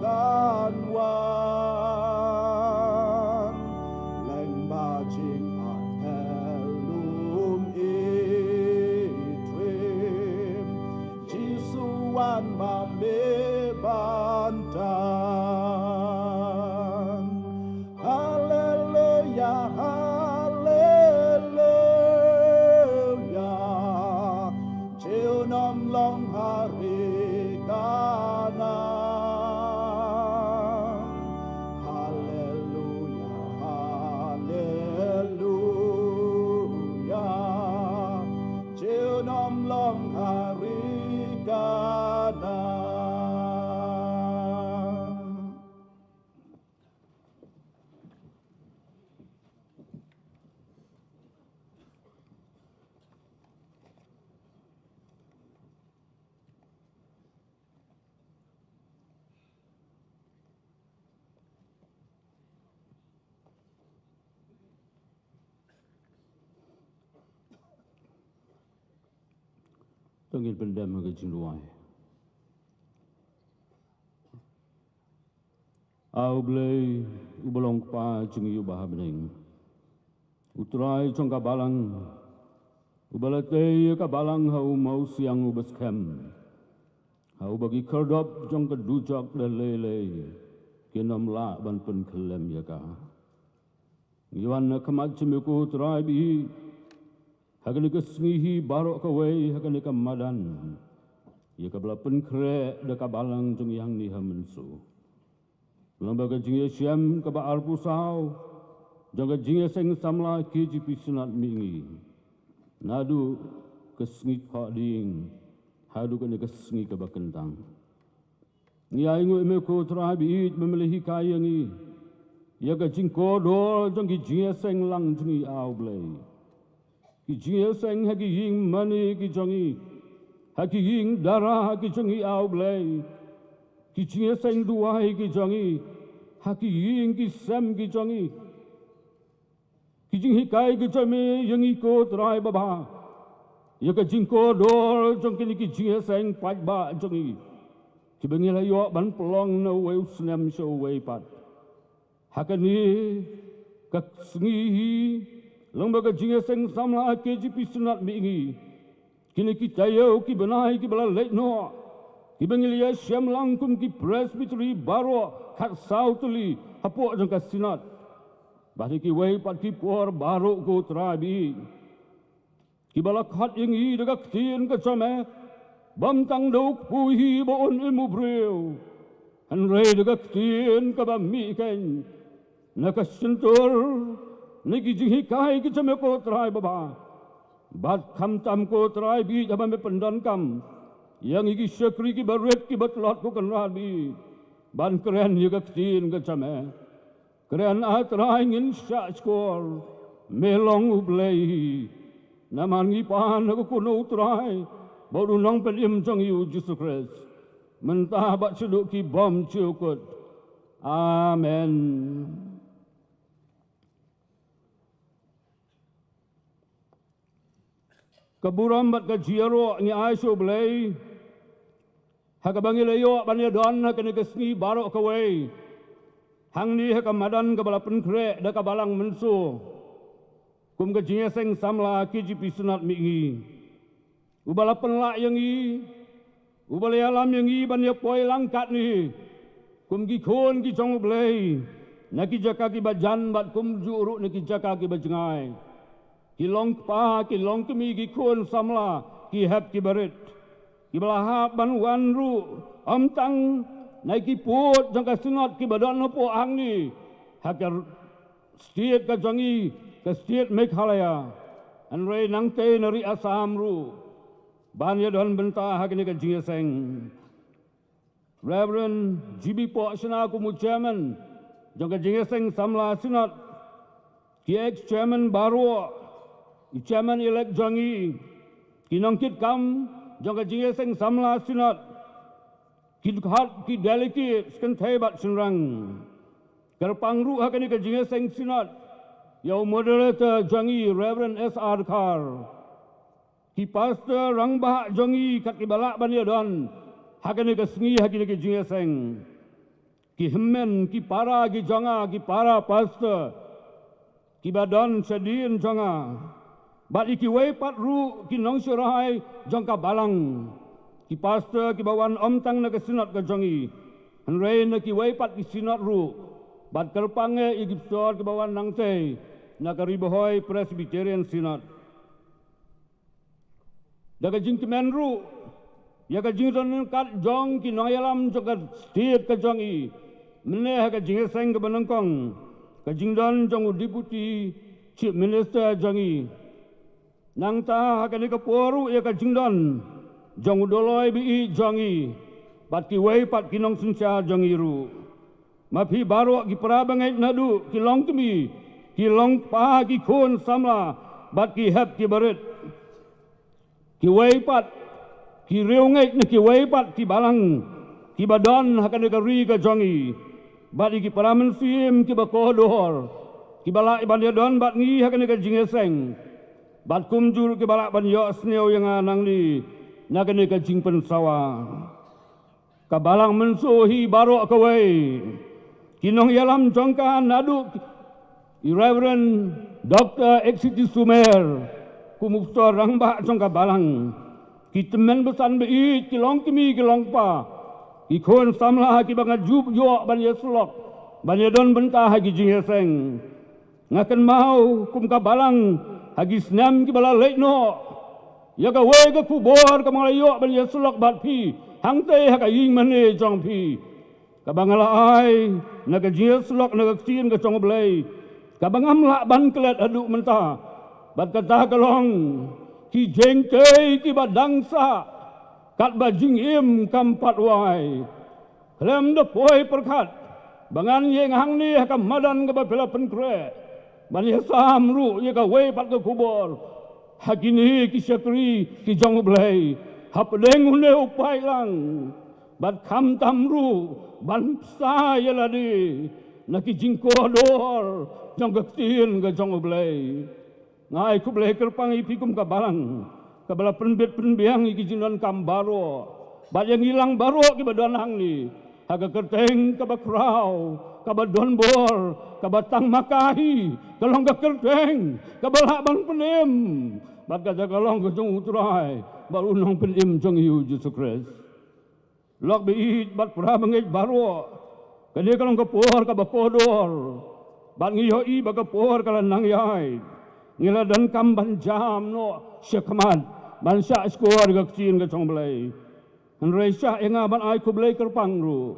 can wan leng ba jing Jisuan mabebantan Haleluya Haleluya Chiu nom long hari kanan Haleluya Haleluya Chiu nom long hari kanan. Tungil pendam ke jingluai. Au blei ubolong pa jingi ubah bening. Utrai cong kabalang ubalate kabalang hau mau siang ubas kem. Hau bagi kerdop jong kedujak dan lele kinom la ban pen kelem yaka. Ngiwan kemat cemiku utrai bi Hagan ke sengihi barok kawai hagan ke madan. Ia ke belapen kre deka balang jeng yang ni hamensu. Lembaga jeng Yesyam ke baal pusau. Jangan jinga seng samla KGP sunat mingi. Nadu kesngi pak ding. Hadu kena kesngi ke bakentang. Ni aingu emeko terabi memelihi kaya ni. Ya ka jing kodol jang ki jinga seng lang jingi au blai. Ki jinga seng haki ying mani ki jangi. Haki ying darah haki jangi au blai. Ki jinga seng duai ki jangi. Haki ying ki sem ki jangi. Ki jing hikai ki jami yang iko terai baba. Ya ka jing kodol jang kini ki jinga seng pat ba jangi. Ki bengi layo ban pelong na weu senam so wei pat. Hakani kak sengi lembaga jinga seng samla KGP sunat mingi. Kini kita yo ki benai ki bala lek no. Ki bengi liya syam langkum ki presbytery baro kat sautuli hapok jang ka sinat. Bahdi ki wei pat ki por baro ko trabi. Ki bala khat yang i degak tien ka chame. Bam tang dok puhi bon emu breu. Han rei degak tien ka ba mi ken. Nakasentur niki jing hikai ki chame ko trai baba. Bat kham tam ko trai bi jaba me pendan kam. Yang iki sekri ki baret ki batlot ko kan rabi. Ban keren ye ka tien ka chame. Keren atrai ngin sha skor melong ublei. Namangi pan ko kuno trai. Baru nong pelim jang yu Jesus Christ. Mentah bat suduk ki bom ciukut. Amen. Kaburam bat ka jiaro ngi aiso blai. Haka bangi layo banya don haka ni kesni barok kawai. Hang ni haka madan ka bala penkre da ka balang mensu. Kum ka jinga seng samla KGP sunat mingi. Ubala penlak yang i. Ubala alam yang i banya poi langkat ni. Kum ki khon ki chong blai. Naki jaka ki bajan bat kum juruk naki jaka ki bajengai. Ki long pa ki long kemi ki khon samla ki hap ki barit. Ki balahap ban wan ru am tang nai ki pot jangka sunat ki badan po ang ni. Hakar state ka jangi ka state Meghalaya. Anrei nang te nari Assam ru. Banya don bentah hakini ka jinga seng. Reverend GB Po Sena Kumu Chairman jangka jinga seng samla sunat. Ki ex-chairman baru chairman elect jangi. Ki nongkit kam jangka jinga seng samla sunat. Ki dukhat ki delegate skan thaibat sunrang. Kerpangru hakani ka jinga seng sunat. Yau moderator jangi Reverend SR Kar. Ki pastor rang bahak jangi kat ki balak bania don. Hakani ka sengi hakani ka jinga seng. Ki hemen ki para ki janga ki para pastor. Ki badan sedin janga. Bat iki wei pat ru ki nong surahai jangka balang. Ki pastor ki bawan om tang na kesinat ka jangi. Hanrei na ki wei pat ki sinat ru. Bat kerpange igipsor ki bawan nang te na karibohoi Presbyterian Sinat. Daga jing kemen ru. Ya ka jing don kat jong ki noyalam jangka state ka jangi. Meneh ka jing seng ka benengkong. Ka jing don jong deputy chief minister jangi. Nang ta hakani ka poru ya ka jing don. Jong doloi bi jangi. Pat ki wei pat ki nong suncha jangi ru. Mapi baru ki prabangai nadu ki long kemi. Ki long pa ki khon samla. Bat ki hap ki barit. Ki wei pat. Ki reungai na ki wei pat ki balang. Ki badan hakani ka ri ka jangi. Bat ki paramen sim ki bakodor. Ki balak iban don bat ngi hakani ka jingeseng. Bat kumjur ki balak ban yo sneu yang anang ni. Nakani ka jing pensawa. Ka balang mensuhi barok ka wei. Kinong yalam jongka nadu Reverend Dr. Exiti Sumer kumupso rangbak jongka balang. Ki temen besan beit ki long kemi ki long pa. Ki khon samla ki bangat jub yo ban yeslok. Ban don bentah ki jingeseng. Ngaken mau kum ka balang hagi snam ki bala leino. Ya ka wei ka kubor ka malayo ban yeslok bat pi. Hang te haka ying mane jong pi. Kabangala ai naga jeslok naga tin ka chong blai kabangam lak ban kelet aduk mentah bat kata kalong ki jengkei ki badangsa kat bajing im kampat wai klem de poi perkat bangan yeng hang ni ka madan ka bapela penkre ban ye sam ru ye ka wei pat ka kubur hakini ki syakri ki jong blai hap deng hunde upai lang bat kham tam ru ban sa ye la di naki jingko dor jong gaktin ga jong blai ngai ku blai kerpang ipikum ka balang ka bala penbet penbiang iki jinon kam baro bat yang hilang baro ki badan hang ni haga kerteng ka bakrau ka badon bor ka batang makahi kalong ka kerteng ka balak ban penim bat ka kalong ka jong utrai baru nong penim jong yu Jesus Christ lok bi bat pra mengej baro kani kalong ka por ka bakodor bat ngiyo i ba ka por ka nang yai ngila dan kam ban jam no syakmat ban sya skor ga kcin ga chong blai han reisha enga ban ai ku blai kerpang ru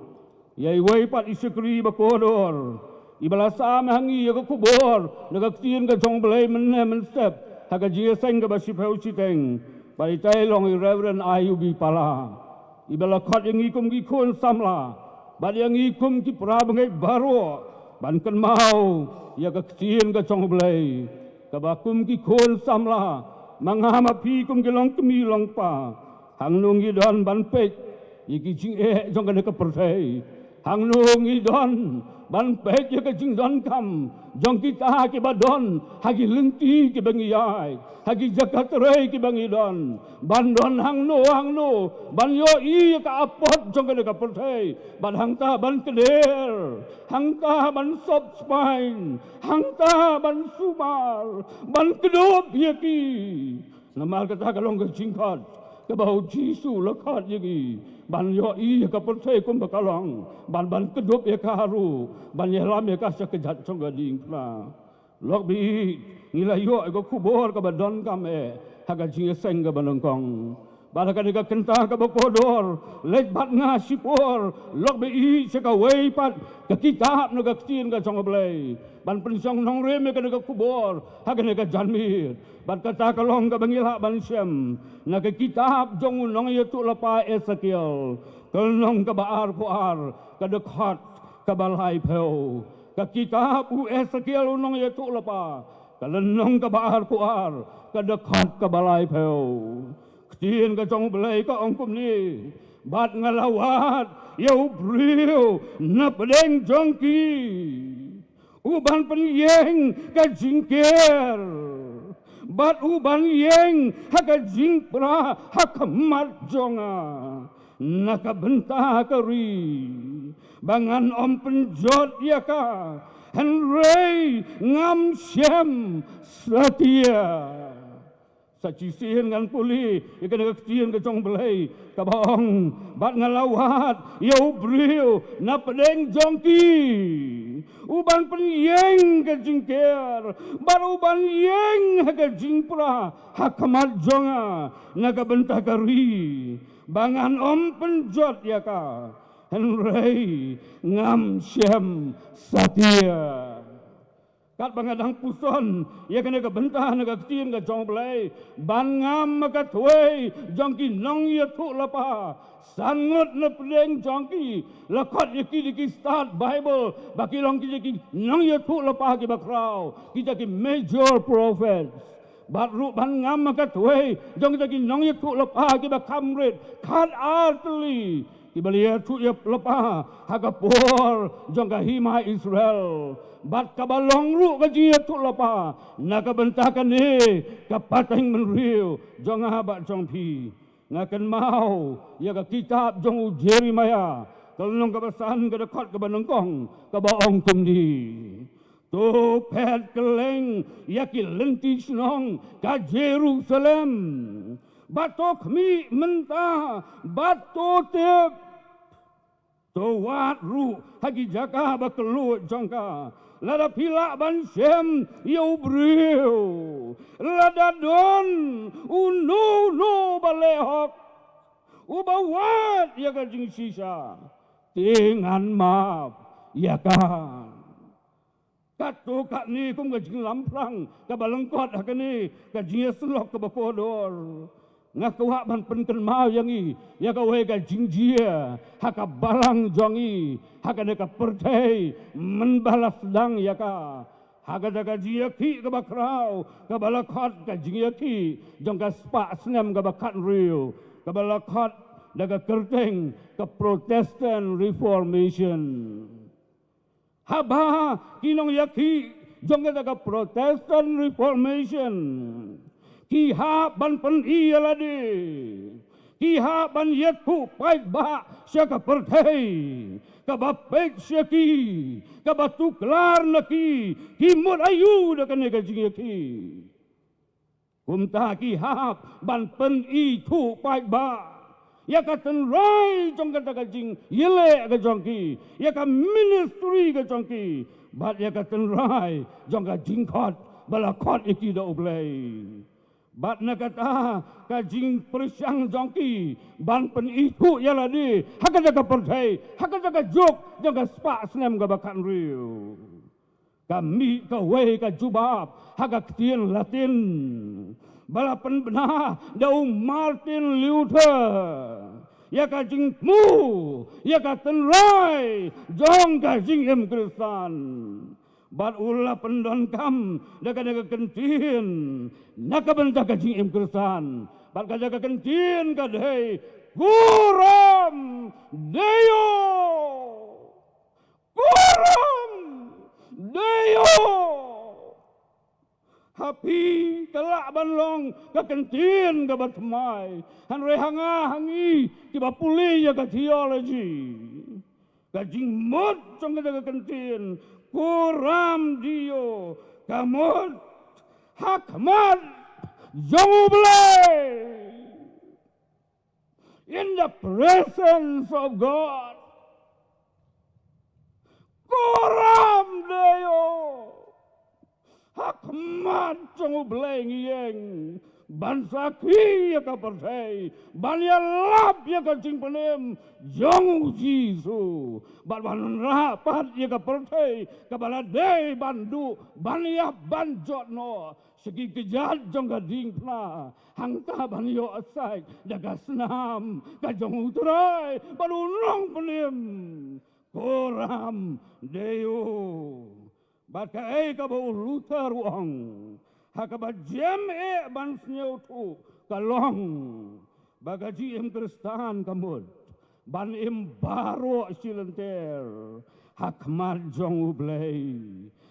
yai wei pat isikri ba kodor ibala sam hangi ga kubor ga kcin ga chong blai men men step ha ga ji seng ga ba si pheu si teng bai tai long i reverend ayubi pala ibala khat yang ikum ki khon samla ban yang ikum ki pra bangai baro ban kan mau ya ga kcin ga chong blai kabakum ki khon samla mangama pi kum ki long kemi long pa hang nung gi don ban pek iki jing jong ka ka perthai hang nung gi don ban pek ye ka jing don kam jong kita ki badon hagi lengti ki bangi yai hagi jakat rei ki bangi don ban don hang no ban yo i ka apot jong ka perthai ban hang ta ban keder hang ta ban sop spine hang ta ban sumar ban kedop ye ki namal kata kalong ka jingkat ka bau jisu lekat ye ki ban yo i ka perthai kum bakalong ban kedop ye ka haru ban ye lam ye ka sakejat jong ka ding na lok bi ngila yo ko kubor ka badon kam haga jing seng ka banongkong bala ka ka kenta ka bakodor let bat nga sipor lok bi i se ka wei pat ka kitab no ka ktin ka jong blai ban pensong nong rem ka ka kubor haga ka janmir ban kata kalong ka bangila ban syam na ka kitab jong nong ye tu lapa Ezekiel kalong ka baar puar ka dekat ka balai pheu ka kitab u Ezekiel nong ye tu lapa kalenong ka baar puar ka dekat ka balai pheu ktin ka jong blai ka ongkum ni bat ngalawat yo brio na pedeng jongki uban penyeng ka jingker bat uban yeng haka jingpra haka mat jonga naka bentah kari bangan om penjot ya ka Henry ngam syam setia sacisian ngan puli ikan kecil ke jong belai kabong bat ngalawat yo brio na pedeng jongki uban penyeng ke jingker bat uban yeng ke jingpra hakamat jonga naga bentah kari bangan om penjot ya ka Henry ngam syam setia kat bangadang puson ya kena ke bentah naga kecil ke jong belai ban ngam maka tuai jongki nong ya tu lapa sangut na pedeng jongki lakot yaki diki start Bible baki long ki nong ya tu lapa ki bakrau kita ki major prophets bat ru ban ngam maka tuai jong kita ki nong ya tu lapa ki bakamrit kat artli ki balia tu ya lapa haga por jong ka hima Israel bat kabalong ru ka jia tu lapa naka bentakan ni kapateng menriu jong habat jong pi ngakan mau ya ka kitab jong Jeremiah kalong ka basan ka dekat ka banengkong ka baong kumdi tu pet keleng ya ki lenti snong ka Jerusalem batok mi mentah batok tep tu wat ru hagi jaka ba kelut jongka lada pilak ban syem yo brio lada don unu balehok ubawat ya ka jing sisa tingan maaf ya kan Katu kat ni kum ka jing lamprang ka balengkot ha kani ka jing selok ka bakodor. Ngakawak ban penken mau yang i ya ka we ka jing jia ha ka balang jong i ha ka ka pertai menbalas sedang ya ka ha ka jia ki ka bakrau ka balakot ka jing ki jong ka spa snem ka bakat riu ka balakot daga kerteng ka Protestant Reformation. Haba kinong yaki jong ka Protestant Reformation. Kiha ban pen iyaladi. Kiha ban yetku pai ba syaka pertai. Ka bapek syaki. Ka batu kelar naki. Kimut ayu da kene ka jingaki. Kumta kiha ban pen i tu pai ba. Ya ka tenrai jong ka jing yele ka jongki. Ya ka ministry ka jongki. Bat ya ka tenrai jong ka jingkot balakot iki da ublay. Bat na kata ka jing persyang jongki ban pen itu ya ladi hakada ka pertai hakada ka jok jong ka spa snem ka bakan riu. Kami ka we ka jubab haga ketien Latin. Balapan benar dau Martin Luther. Ya ka jing mu, ya ka tenrai, jong ka jing em Kristen. Bat ulah pendon kam, daga kentin, naka benta ka jing em Kristen. Bat ka daga kentin ka dei, kuram deo, kuram deo. Hapi kelak banlong ka kentin ka batmai han rehanga hangi ki bapuli ya ka theology ka jingmut trong ka kentin kuram dio kamut hakmat jonguble in the presence of God kuram dio hakmat jong bleng yeng bansa ki ya ka pertai ban ya lap ya ka jing penem jong jisu ban rapat ya ka pertai ka balade bandu ban ya banjot no segi kejat jong ka ding pla hangta ban yo asai daga senam ka jong utrai ban unong penem koram deo bat ka ka bo Luther wang ha ka ba jem ban sneu tu ka long bagaji em Kristen kamud ban em baro silenter hakmat jong ublay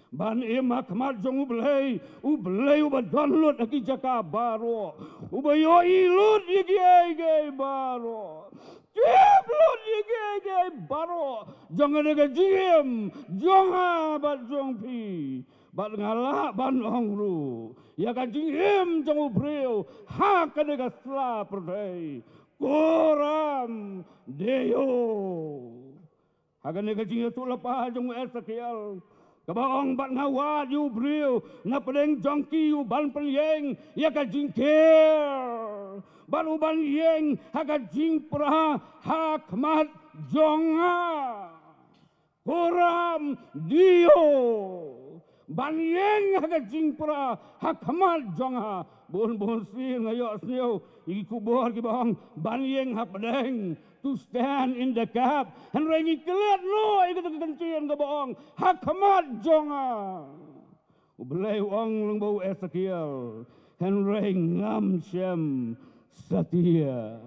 ban em hakmat jong ublay uba download aki jaka baro uba yo ilut yegi baro Tiblot yegi baro jangan ada jiem jangan bat jong pi bat ngalah ban ongru ya ka jiem jong ubreu ha ka de sla perdai koram deo ha ka de jiem tu lepa jong Ezekiel kabaong bat ngawa yu breu na pedeng jongki yu ban penyeng ya ka jingker ban uban yeng haga jing pra hakmat jonga koram dio ban yeng haga jing pra hakmat jonga bon si ngayo sneu iku bor ki bang ban yeng hapdeng to stand in the gap and rengi kelet lo iku kencien ka bang hakmat jonga ublay wang lang bau Ezekiel Henry ngam syam setia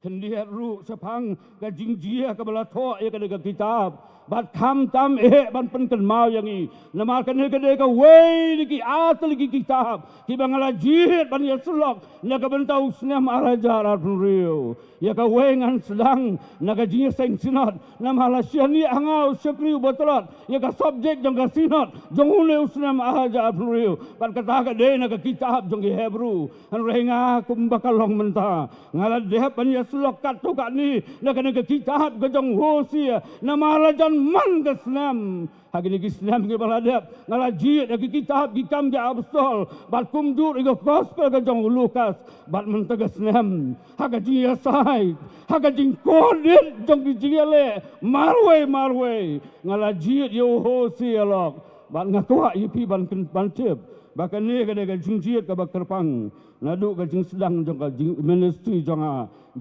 kendiat ru sepang ka jingjia ka balato ya ka de kitab bat kham tam ban penken mau yang i nama kan ka de ka we ki asli ki kitab ki bangala jihad ban ya sulok na ka bentau snem arajar arprio ya ka we ngan sedang na ka jinga seng sinot nam halasian ni angau sekri botolot ya ka subjek jong ka sinot jong une usnem arajar arprio ban kata ka de na ka kitab jong ki Hebrew han renga kum bakalong menta ngala de ban ya sulok kat tu ka ni na ka kitab ka jong Hosea nama alajan man ke Islam hagi ni Islam ke baladap ngalajit hagi kitab gikam ja apostol bat kumjur igo gospel ke jong Lukas bat mentega Islam haga jia sai haga jing kodit jong jingale marwe ngalajit yo Hosea lok ban ngatua ipi ban tip bahkan ni kada ka jingjiat ka bakerpang nadu ka jing sedang jong ka jing ministry jong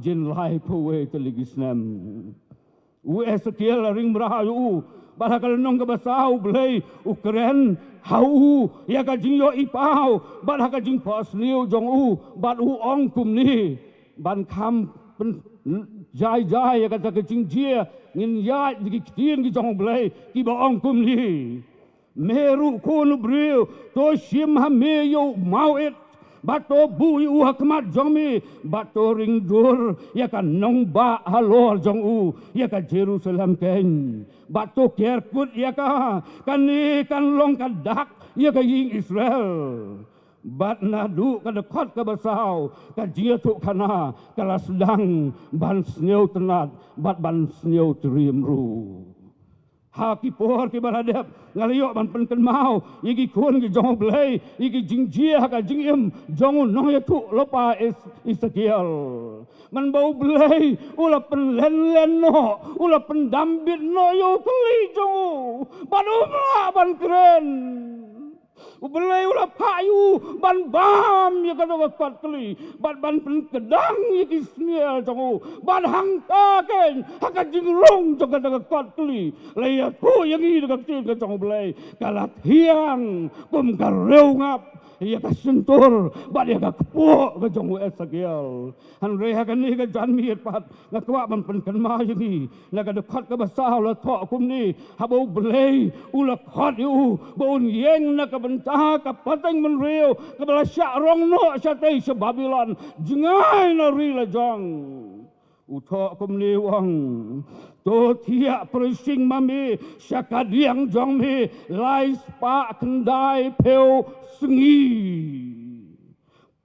jin lai powe teligisnam u esekiel ring merahayu bahakal nong ka basau blai ukren hau ya ka jing yo ipau bahaka jing pasniu jong u bat u ong kum ni ban kham jai ya ka ka jing jia ngin ya di kitien ki jong blai ki ba ong kum ni meru kono brio to shim ha me yo mauet bato bui u hakmat jong mi bato ring dur ya kan nong ba halor jong u ya ka Jerusalem ken bato kerkut ya ka kan ni kan long ka dak ya ka ying Israel bat nadu ka dekat ka basau ka jia tu kana kala sedang ban sneu tenat bat ban sneu trim ru haki pohor ki baradep ngaliyo ban penken mau yigi kun ki jong blai yigi jingjia ka jingim jong no ya tu lopa Ezekiel man bau blai ula pen len no ula pen dambit no yo tuli jong ban umla ban keren ubelai ula payu ban bam ya kata kuat kali ban pen kedang ya kisnia jong ban hangta ken haka jingrong jong kata kuat kali laya tu yang ini dekat ke jong belai kalat hiang kum kareu ngap ya ka sentur ban ya ka kepo ke jong Ezekiel han reha kan ni ka jan miet pat ngakwa ban pen kan ma yang ni la ka dekat ke basau la tho kum ni habau belai ula khat yu bon yeng na ka ka patang menriu ke bala syarong no syatei se Babylon jengai na rila jong uthok kum ni wang to thia prising mami syakadiang jong mi lai spa kendai peu sengi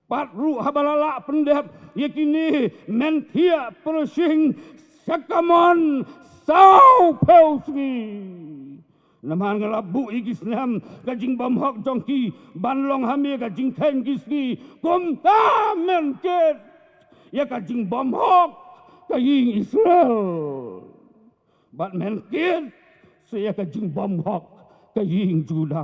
pat ru habalala pendep yakini men thia prising sakamon sau peu sengi naman ngalabu igisnam kajing bamhok jongki banlong hami kajing ken gisni kumta menket ya kajing bamhok kajing Israel bat menket saya kajing bamhok kajing Juda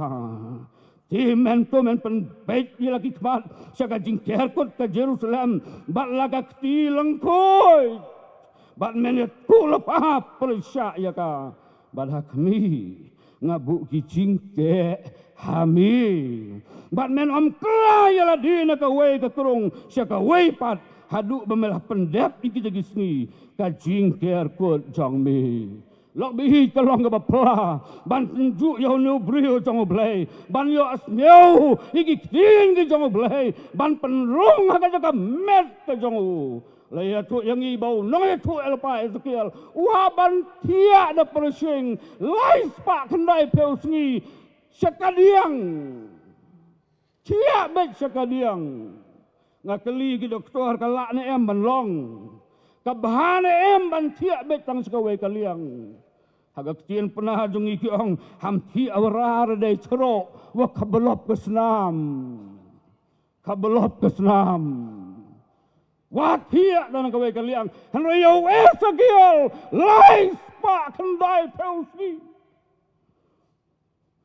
timen to men pen baik ni lagi kmat saya kajing kerkut ke Jerusalem bat laga kti lengkoi bat menet kulapa perisya ya ka bat kami ngabu kicing ke hami bat men om klaya la dina ka wei ka kurung sia ka wei pat hadu bemelah pendep iki gisni ka jing ker kot jong mi lok bihi kalong ka bapla ban tunjuk yo no brio jong blai ban yo asneu iki tin ki jong blai ban penrung ka ka met ka jong laya tu yang ibau nong tu elpa Ezekiel waban tia da persing lai spa kendai peu sengi sekadiang tia bet sekadiang ngakeli ki doktor kalak ne em ban long kabahane em ban tia bet tang sekawe kaliang haga kecien pernah jungi ki ong ham ti awrar dai cero wa kabelop ke senam watia dan kawai kaliang hanrayo Ezekiel lai spa kendai peusi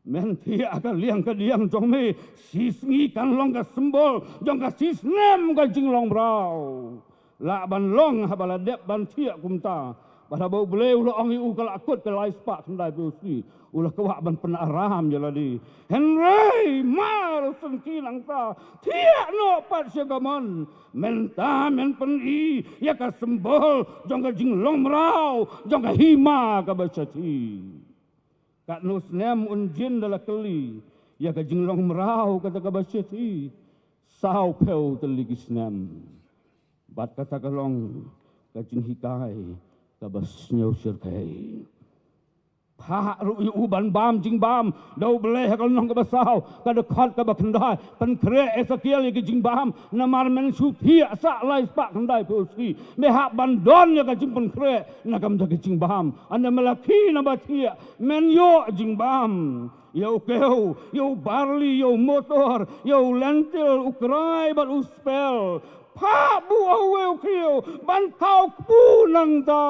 men tia akan liang ke diang jong me sisngi kan long ka sembol jong ka sisnem ka jinglong brau la ban long habala dep ban tia kumta pada bau bele ulah ong u kala akut ke lai spa kendai peusi ulah kawak ban penaram jaladi henry mar sengki langta tia no pat segamon menta men pen i ya ka sembol jong ka jinglong brau jong ka hima ka basati kat no snem unjin dala keli ya ka jinglong brau kata ka basati sau peu teligi snem bat kata kalong ka jing hikai ka basnyau sirkai Pak ru uban bam jing bam dau beleh kalau nong ke basau ka dekat ka bakendai pen kre Ezekiel ye jing bam namar men sutia sa lai spa kendai pusi mehak bandon ye ka jing pen kre na kam ke jing bam anda melaki na batia men yo jing bam yo keu yo barley yo motor yo lentil ukrai bat uspel pa bu awe keu ban tau ku nang ta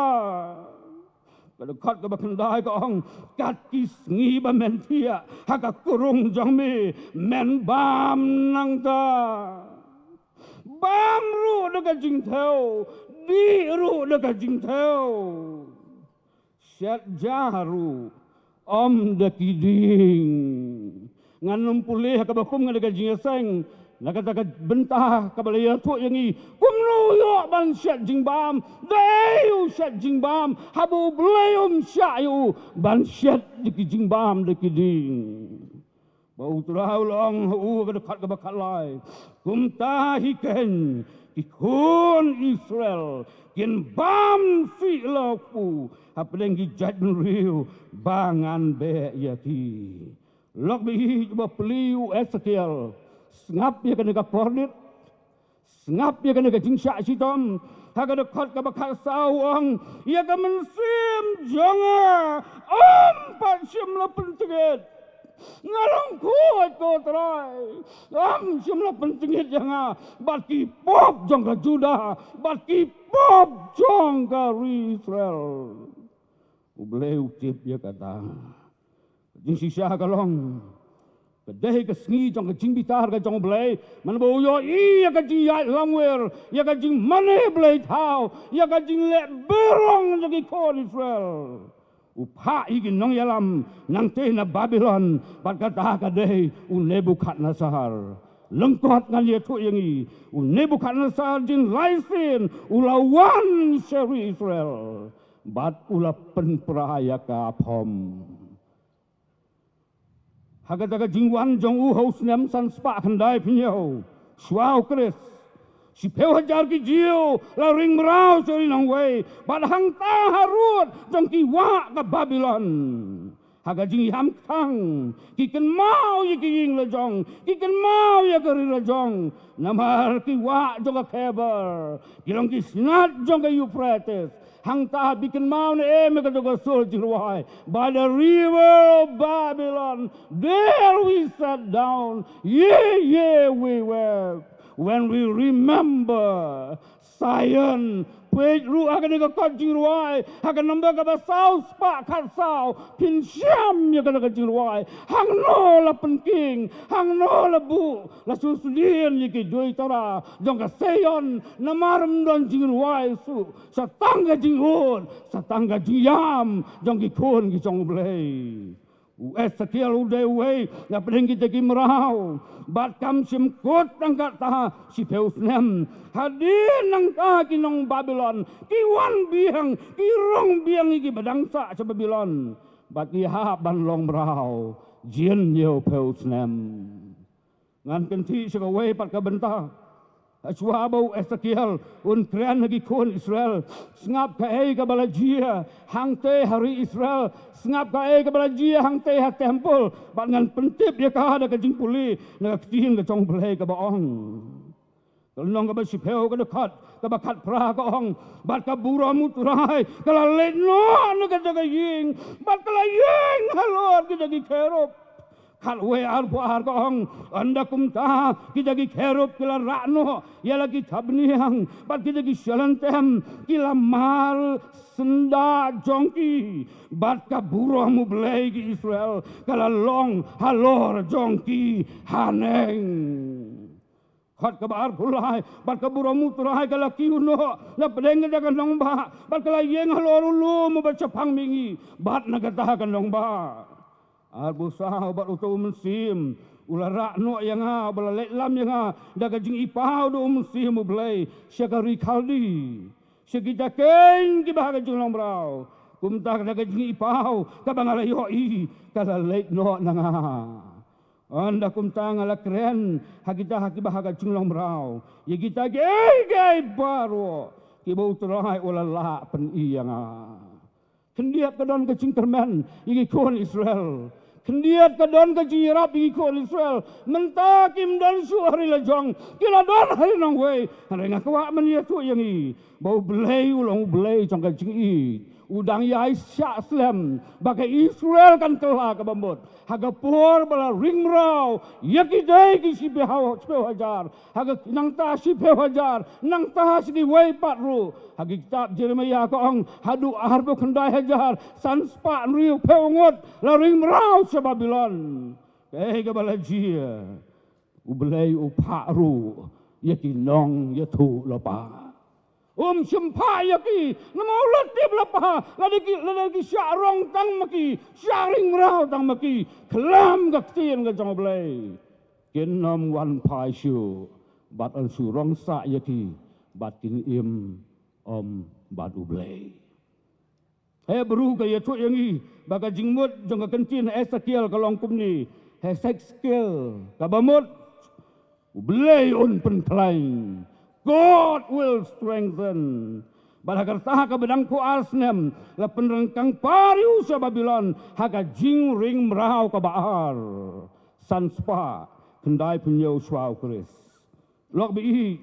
Kada khat ka bakandai ka ong kat kis ngi ba men thia haka kurung jong mi men bam nang ta bam ru de ka jing theo di ru de ka jing theo syat jaru om de kiding ngan pulih ka bakum ngan de ka jing seng nakata bentah kabalaya tu yang i kumnu yo ban syat jingbam deu syat jingbam habu blayum syayu ban syat diki jingbam diki ding bau turau long hu ka dekat ka bakalai kumta hiken ikun Israel kin bam fi loku apeleng gi jadun riu bangan be yaki lok bi ba pliu Ezekiel ngap ya kena kapordit ngap ya kena jingsya sitom haga dekat ka bakal sawang ya ka mensim jonga sim la pentingit ngalong kuat ko trai sim la pentingit janga baki pop jong ka Juda baki pop jong ka Israel ubleu tip ya kata jingsya kalong Kedai ke sengi jong ke jing bitar ke jong belai man bo yo i ya ke jing yai lamwer ya ke jing mane belai tau ya ke jing le berong jagi kon Israel upha i nong yalam nang te na Babylon bat kata kedai u Nebukadnezar lengkot ngan ye tu yang i u Nebukadnezar jing laisin ulawan seri Israel bat ula penperaya ka pom Haga jingwan jong u haus nem san spa khandai pinyo swau kris si peu hajar ki jiu la ring merau sori nang wei bad hang ta harut jong ki wa ka Babylon haga jing ham thang ki ken mau ye ki ying la jong ki ken mau ye ka ri la jong namar ki wa jong ka Khebar ki long ki snat jong ka Euphrates hang ta bikin mau ne me ka to sul jirwai by the river of Babylon there we sat down yeah we were when we remember Zion page ru akan ka ka jirwai akan nambah ka basau spa kan sau pin syam ya ka jirwai hang no la penking hang no la bu la susudien ye ki doi tara jong ka Zion namaram don jirwai su satangga jinghun satangga jiyam jong ki kun ki jong blei Ezekiel udah wei na pedeng kita ki merau bat kam sim kot tangkat ta si peus nem hadir nang ta ki nong Babylon ki wan biang ki rong biang iki badangsa sa Babylon bat ki ha ban long merau jien yo peus nem ngan kenti sa wei pat ka benta Suabau Ezekiel un kren lagi kon Israel ngap ka ei ka balajia hangte hari Israel ngap ka ei ka balajia hangte ha tempel bangan pentip dia ka ada ka jingpuli na ktiin ka chong belai ka baong kalong ka ba sipeu ka dekat ka bakat pra ka ong bat ka buramu turai kala letno na ka jaga ying bat kala ying halor ka jagi kerop Kal we arpo argong anda kumta kita gi kerop kila rano ya lagi tabniang bat kita gi shalantem kila mal senda jongki bat ka burohmu belai gi Israel kala long halor jongki haneng Khat ka bar pulai bat ka burohmu turai kala kiuno na pedeng jaga nong ba bat kala yeng halor ulu mu baca pang mingi bat nagatah kan nong ba Arbu sah bat utu mensim ulara no yang ha bala lam yang ha daga jing ipau do mensim blai syakari kaldi syakita ken ki bahaga jing long brau kumta daga jing ipau ka bangala yo i kala lek no nanga anda kumta ngala kren hakita haki bahaga jing long brau ye kita gay baro ki bau terai ulala pen iyang kendiat kadon ke jing termen iki kon Israel Kendiat ka don ka jirap igi ko Israel mentakim dan suari lejong kila don hari nang wei renga kwa mania tu yang i bau belai ulang belai jong ka jing i udang yai syak slem bagai Israel kan telah ke bambut haga por bala ring rau yaki dai ki si hajar haga nang ta si hajar nang ta si wei patru haga kitab Jeremia ko ang hadu harbo kendai hajar sanspa riu peungot la ring rau sa Babylon ke bala jia ubelai uparu yaki nong yatu lapa sempa yaki namau letip lapa ladiki syarong tang maki syaring rau tang maki kelam gaktian ke jang belai kenam wan pai syu bat al surong sa yaki batin im bat ublai he beru ka yatu yangi baga jingmut jang kentin Ezekiel kalong kumni he Ezekiel kabamut ublai un pentlain God will strengthen. Balhagar taha ka bedang ku asnem la penrengkang pariu sa Babylon haga jing ring merau ka baar sanspa kendai penyau swau keris lok bi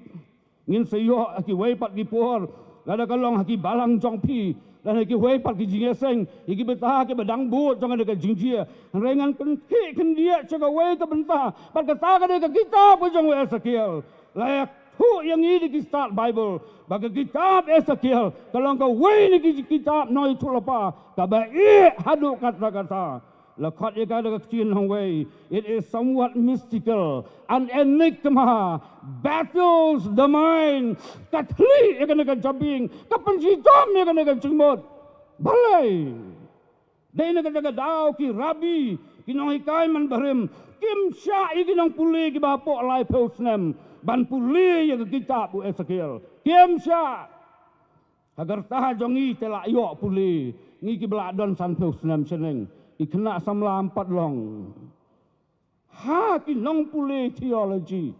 ngin sayo aki wei pat ki por lada kalong haki balang jong pi dan haki wei pat ki jing seng iki betah ke bedang bu jong ada ka jing jia rengan kenki kendia jaga wei ka bentah pat ka ta ka de ka kitab jong wei Ezekiel layak hu yang ini di start Bible bagi kitab Ezekiel kalau kau wei ni kitab noi tulapa kabai hadu kata-kata lakat ia kada kecil hang wei it is somewhat mystical an enigma battles the mind katli ia kena jabing kapan sitom ia kena jimot balai dai nak jaga dau ki rabi kinong ikai man barim kim sya ikinong puli ki bapo lai peusnem ban puli yang kitab bu Ezekiel kiem sya agar taha jongi tela yo puli ngi ki bladon san peusnem seneng ikena samla 4 long ha ki nong puli theology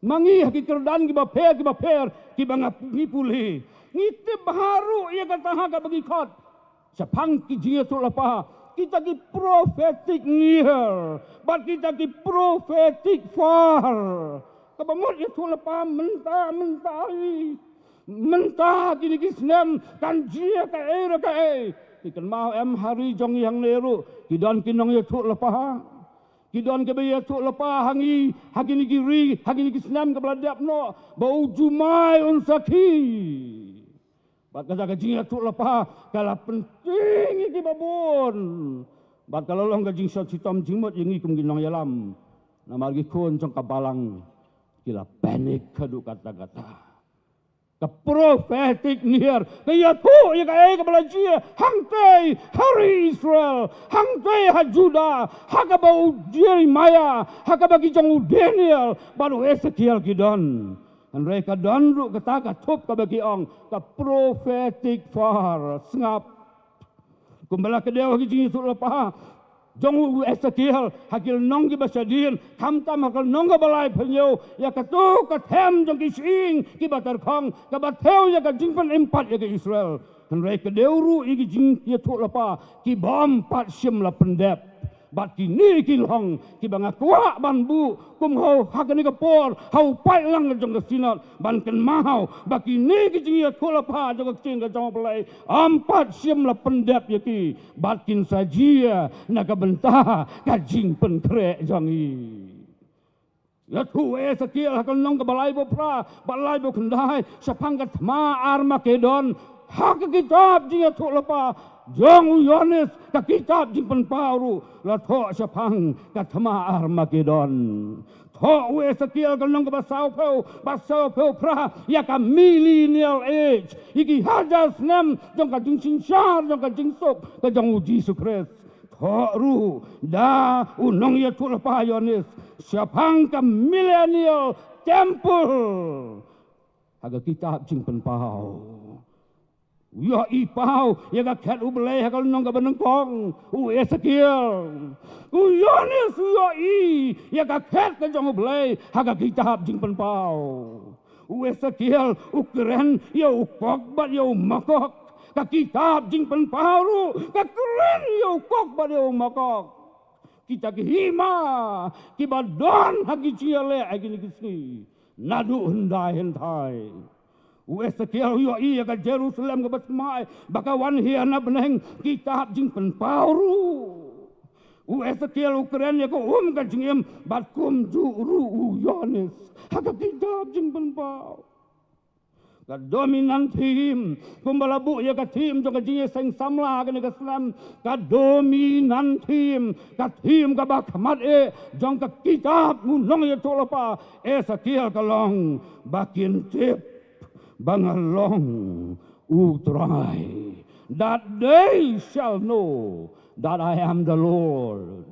mangi ki kerdan ki baper ki banga ngi puli ngi te baru ia kata ha ka bagi khot sapang ki jia tu lapa kita ki prophetic near but kita ki prophetic far kabamut itu lepas mentah kini kisnem kan jia ka ikan mau hari jong yang leru kidon kinong itu lepas kidon ke baya tu lepas hangi hagini kiri hagini kisnem ke beladap no bau jumai unsaki bat kata kajing itu lepas kalau penting iki babon bat kalau long kajing shot sitom jimut yang ikum kinong yalam nama lagi kun jong kabalang kila panik kadu kata-kata ke prophetic near kaya tu ya kaya kebelajia hangtai hari Israel hangtai ha Juda haka bau Jeremiah haka bagi jangu Daniel baru Ezekiel kidon dan mereka donru kata tup ke bagi ong ke prophetic far sengap kumbala ke dewa kijing itu lepas jong Ezekiel hakil nong ki basadin kamtam hakil nong ka balai penyo ya katu kathem jong ki sing ki batar khong ka batheu ya ka jingpan empat ya ke Israel han rei ke deuru i ki jing ya tu lapa ki bom pat sim la pendep bat ki ni ki long ki banga kwa ban bu kum ho hakani ka por hau pai lang jong ka sinot ban ken mahau baki ni ki jing ya tu lapa jong ka cing ka jong balai empat sim la pendep ya ki batkin sajia nak bentah kajing pen krek jangi ya tu Ezekiel hakal nong ke balai bo pra balai bo kendai sapang ka ma Armageddon hak kitab jing ya tu lapa jong Yohanes ka kitab jing pen pauru la tho sapang ka ma Armageddon tho Ezekiel kal nong ka basau peu pra ya ka millennial age iki hajas nem jong ka jing sinsar jong ka jing sok ka jong Jesus Christ ru da unong ya tu lepa Yohanes siapang ka millennial temple haga kitab jing pen pau ya ipau ya ka kat ubelai hakal nong ka benengkong Ezekiel Yohanes ya ka kat ka jong ubelai haga kitab jing pen pau Ezekiel ukren ya ukok bat ya makok ka kitab jing pen pauru ka keren yo kok ba yo makok kita ki hima ki badon hagi ciale agini kisi nadu hendai Ezekiel yo iya ka Jerusalem ka basmai bakawan hiana beneng kitab jing pen pauru. Ezekiel Ukraine ko ka jing batkum ju ru Yohanes haka kitab jing pen pau. Ka dominant team kumbalabu ya ka team jong ka jing seng samla ka ka Islam ka dominant team ka bakmat jong ka kitab ngunong ya tolapa Ezekiel kalong bakin tip bangalong utrai that they shall know that I am the Lord.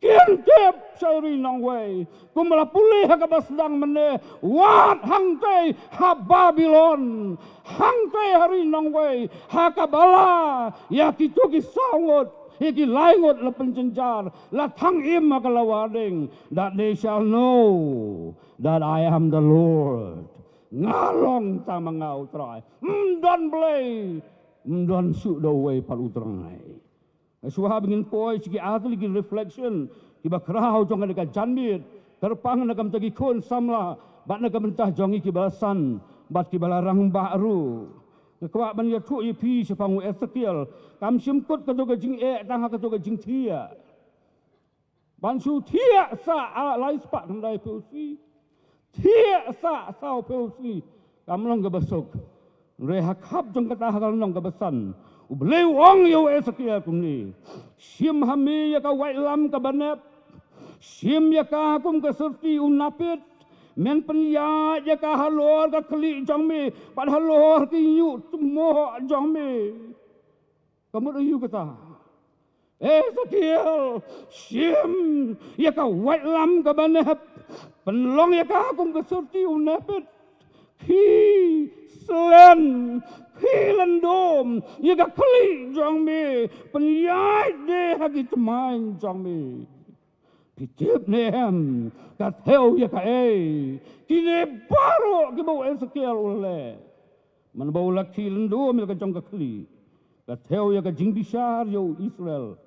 Kintip syari nang way kumala pulih ha kabasdang mene wat hangtay ha Babylon hangtay hari nang way ha kabala ya kituki sangot iki laingot la penjenjar la thangim makalawading that they shall know that I am the Lord. Ngalong ta mga utray mdon blay mdon su do way pal utray suha bingin poy sige atli gi reflection ki bakrao jong ka janmit terpang na kam tagi kon samla bat na kam tah jongi ki balasan bat ki balarang baru kwa ban ya thu pi sepang Ezekiel kam simkut ka to ka jing tang ka to ka jing thia ban su thia sa lai spa dai pi Tia sa sao pelsi kamlong gabasok rehakap jong kata hakalong gabasan ublay wang yo Ezekiel kumni sim hami ya ka wailam ka banep sim ya ka kum ka serti unapit men penya ya ka halor ka kli jong mi pad halor ki yu tumo jong mi kamu yu kata Ezekiel sim ya ka wailam ka banep penlong ya ka kum ka serti unapit ki selen Hilandom, ya ka kali jong mi, penyai de hagi temain jong mi. Pitip nehem, kat heo ya ka kini baru ki bau Ezekiel ule. Man bau lak Hilandom ya ka jong ka kali. Kat heo ya ka jing bisar yo Israel.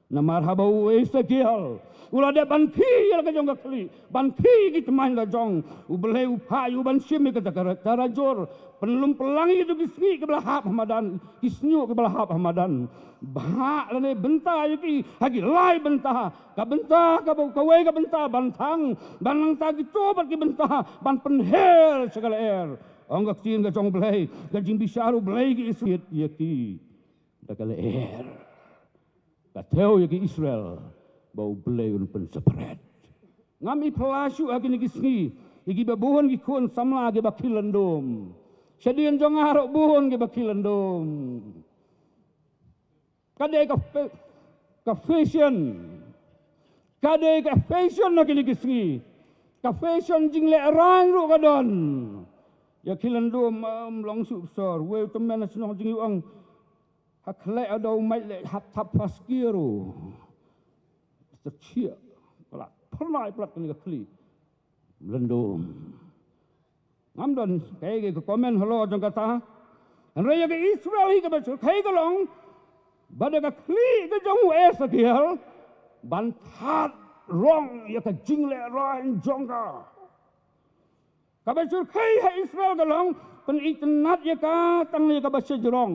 Na marhabau Ezekiel. Ula de ban ki ya ka jong ka kali. Ban ki ki temain ka jong. Ubele upayu ban sim ka tarajor. Penelum pelangi itu kisni ke belah hap Hamadan, kisnyu ke belah hap Hamadan. Bah lane bentah yuki hagi lai bentah, ka bentah ka kawai ka bentah bantang, banang tagi cobat ki bentah ban penhel segala Anggak tin ka jong belai, ka jing bisaru belai ki Israel yaki. Segala Ka teo yaki Israel bau belai un pen sepret. Ngami pelasu hagi ni kisni, iki babuhan ki kun samla hagi bakilandom. Sedian jong harok buhon ke bakilandom. Kadai ka fashion. Kadai ka fashion na kini kisngi. Ka fashion jing le rang ru kadon. Ya kilandom long su sor. We temen na sinong jing yuang. Hakle adau mai le hap tap paskiru. Secia. Pelak. Pernah pelak kini kali. Lendom. Ngamdan kaya ke komen halo jong kata raya ke Israel hi ke bacur kaya ke long bada ke kli ke jong Ezekiel bantat rong ya ke jingle rain jong ka bacur kaya Israel ke long pen itnat ya ka tang ya ke bacur jrong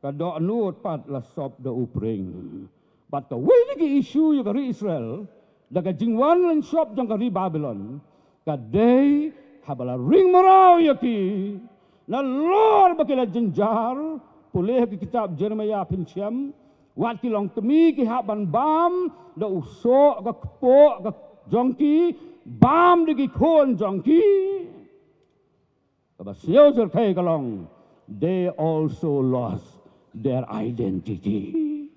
ka do nut pat la sop do upring bat ka wili ke isu ya ke Israel da ke jingwan lan shop jong ke Babylon ka day habala ring marau yaki na lor bakila jenjar pulih ki kitab Jeremia pinsiam wat ki long temi ki haban bam da uso ka kpo ka jongki bam de ki kon jongki ka basio jer kai kalong they also lost their identity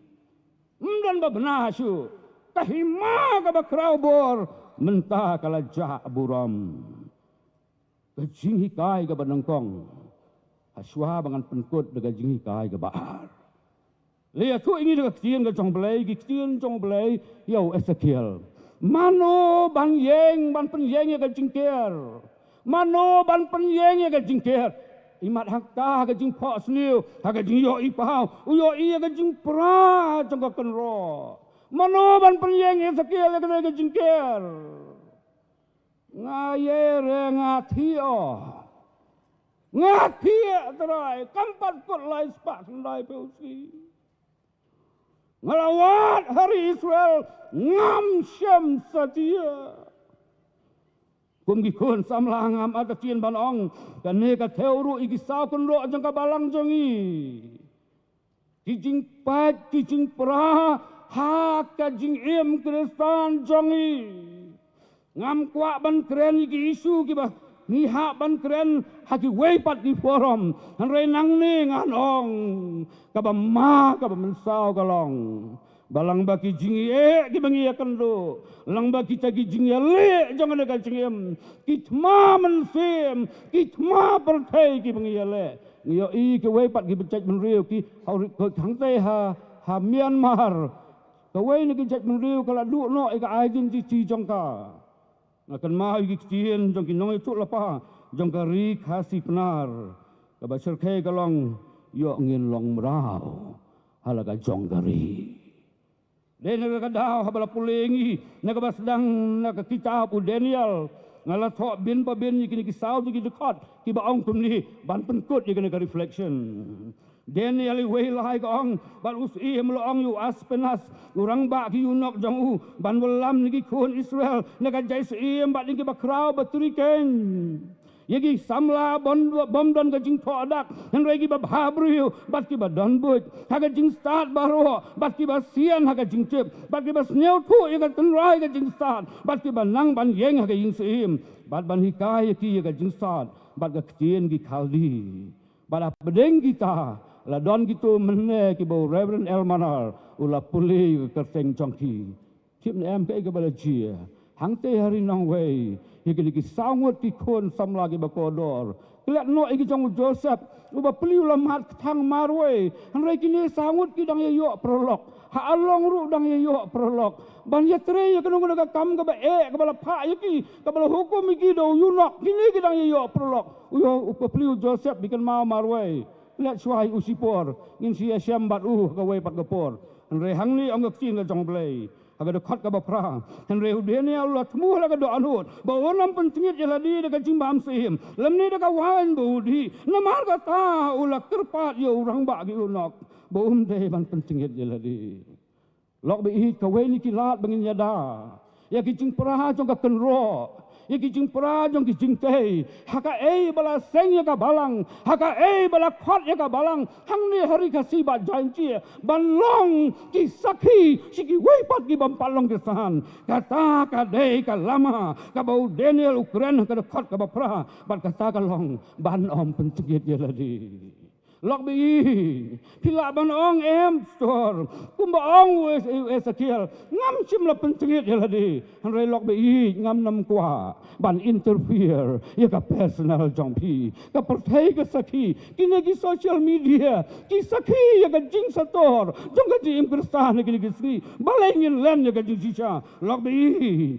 mdan ba benasu kahima ka bakrau bor mentah kala jah buram Kajing hikai ke banangkong. Haswa bangan penkut dengan jing hikai ke bahar. Lihat tu ini dekat ketian ke jong belai, ketian jong belai, yau Ezekiel. Mano ban yeng, ban penyeng ya ke jingker. Mano ban penyeng ya ke jingker. Imat hakta ke jing pok seniu, hak jing yo ipau, uyo iya ke jing pra jong ke kenro. Mano ban penyeng Ezekiel ya ke jingker. Ngaye re ngathio ngatia terai kampat kot lai spak lai peusi ngelawat hari Israel ngam syam setia kum gikun samlah ngam ada cien banong kan ne ka teuru igi sau kun ro jang ka balang jongi kijing pat kijing pra ha ka jing em kristan jongi ngam kwa ban kren igi isu ki ba ni ha ban kren haki wei pat di forum han re nang ni ngan ong ka ba ma ka ba mensau ka long balang baki jingi ki bangi akan do lang baki tagi jingi le jangan ka jingem kitma mensem kitma pertai ki bangi le ngiyo i ki wei pat ki becak menriu ki hang te ha Myanmar ka wei ni ki becak menriu kala du no ka ajin ci jongka akan mau ikien jong kinong itu lapa jong kari kasih benar kaba serkai kalong yo ngin long merau halaga jong kari den naga dau habala pulengi naga basdang naga kitab Daniel ngala thok bin pa bin kini kisau ki dekat ki baong tumni ban penkut ye kena reflection Daniel wei lai gong ban us i mlong yu aspenas urang ba ki unok jong u ban welam ni kun Israel naga jai si ba ni ki bakrau baturiken yegi samla bom don ka jing thodak hen regi ba bhabriu bat ki ba don but haga jing start baro bat ki ba sian haga jing chip bat ki ba sneu thu ye ka tun rai ka jing start bat ki ba nang ban yeng haga jing sim bat ban hikai ki ye ka jing start bat ka kien ki khaldi bat bedeng kita la don gitu menne ki bo Reverend Elmanar ula puli kerteng chongki tim em ke ke bala jia hang te hari nong wei higi ki sangut ki kon sam lagi ba kodor klet no igi jong Joseph uba puli ula mat thang marwe han re kini sangut ki dang yo prolog ha along ru dang yo prolog ban ya tre ya kanu ga kam ga ba e ga bala pha yaki ga bala hukum iki do yunok kini ki dang yo prolog yo puli Joseph bikin ma marwe let suai usipor ngin sia siam bat ka wei pat gapor re hang ni ong chin ga jong blai aga de khat ka ba pra han re udene Allah tmu la ga do anut ba onam pentingit jela di de ka jimbam sim lam ni de ka wan bu di na mar ga ta ula kerpat yo urang ba gi unok ba de ban pentingit jela di lok bi ka wei ni kilat bangin yada ya ki jing pra jong ka kenro yaki jing pra jong ki jing tei haka ei bala seng ya ka balang haka ei bala khat ya ka balang hang ni hari ka si ba janji ban long ki sakhi siki wei pat ki bam palong ke san kata ka dei ka lama ka bau Daniel Ukraine ka khat ka ba pra ban kata ka long ban om pentigit ya ladi lok bi pila ban ong em store kumba ong Ezekiel ngam sim la pentingit ya ladi han re lok bi ngam nam kwa ban interfere ya ka personal jong pi ka perthai ka sakhi kini ki social media ki sakhi ya ka jing sator jong ka jing kristan ki ki sri balengin len ya ka jing sisa lok bi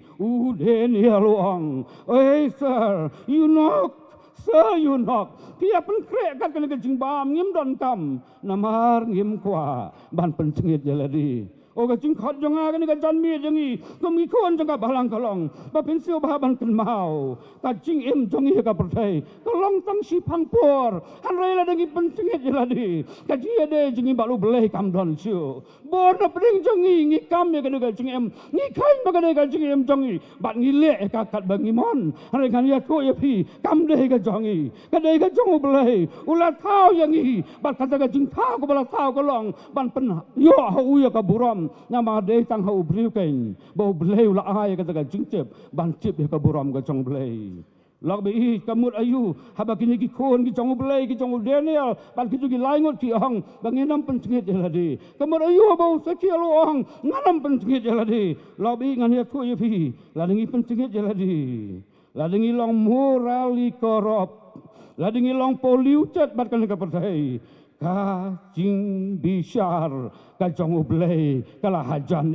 den ya luang oi sir you know Sir, you knock. Pia pen krek kat kena kecing bam ngim don kam. Namar ngim kwa ban pencengit jaladi. O kecing khat jonga kena kajan mi jengi. Kami kon janga balang kalong. Ba pensil bahaban ken mau. Kacing em jongi ka pertai. Kalong tang si pangpor. Han rela dengi pencengit jaladi. Kaji ade jengi balu belai kam don siu. Bon peding jongi ngi kam ya kena kecing em. Ngi kain ba kena kecing em jongi. Bat ngile ka kat bangi mon. Han re kan ya ko ya pi kam de ka jongi. Ka de ka jong belai. Ula tau yang i. Bat kata kecing tau ko bala tau kalong. Ban pen yo hu ya ka buram. Nama de tang hau briu kain bau blei ula ai ka taga jingcep ban cip ka buram ka jong blei lok bi kamut ayu haba kini ki kon ki jong blei ki jong Daniel ban ki gi laingot ki hong banginam pencengit jeladi kamut ayu bau sekial ong nganam pencengit jeladi lok bi ngan ya tu pi ladengi pencengit jeladi ladengi long morali korop ladengi long polluted bat kan ka pertai ka jing bishar ka jong blei kala hajan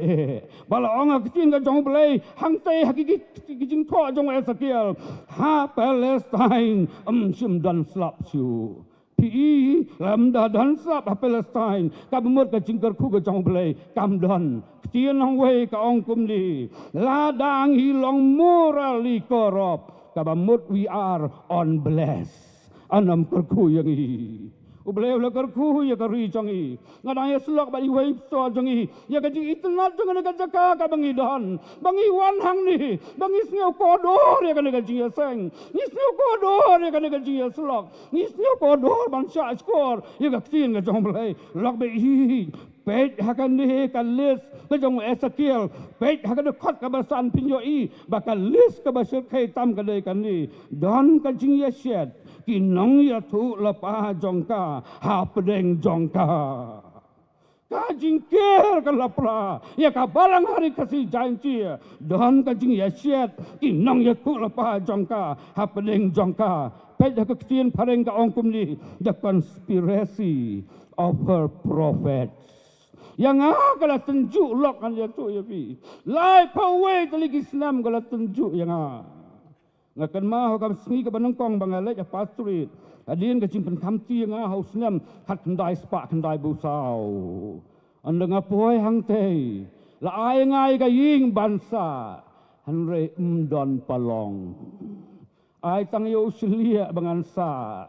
bala ong kecing ka jong blei hang te hakiki jing tho jong Ezekiel ha Palestine sim dan slap su pi lam da dan slap Palestine ka bumur ka jing ku ka jong blei kam don tien hong wei ka ong kum ni ladang hilong morali korop ka bamut we are on bless anam kerku yang i. Ubleu la kerku ya kari jangi. Ngadang ya selok bali wei so jangi. Ya kaji itnat jangan ka jaka ka bangi dan. Bangi wan hang ni. Bangi sneu kodor ya kan kaji ya seng. Ni sneu kodor ya kan kaji ya selok. Ni sneu kodor ban sya skor. Ya ka tin ka jong blai. Lok be hi. Pet hakan ni kalis ka jong Ezekiel. Pet hakan khot ka basan pinyo i. Bakal lis ka basir kai tam ka dei kan ni. Dan kaji ya syet. Kinong ya tu lepa jongka, ha pedeng jongka. Kajing ker kalapra, ya kabalang hari kasih janji. Dan kajing ya syet, kinong ya tu lepa jongka, ha pedeng jongka. Peda kekecian pareng ka ongkum ni, the conspiracy of her prophets. Yang kalau tunjuk lok kan ya tu ya pi. Lai pawai teligi senam kalau tunjuk yang ngakan mah kam smi ka banangkong bangalai ya pastrit adin ka jingpen kamti nga haus nam hat kendai spa kendai busau anda ngapoi hang te la ai ngai ka ying bansa hanre don palong ai tang yo silia bangansa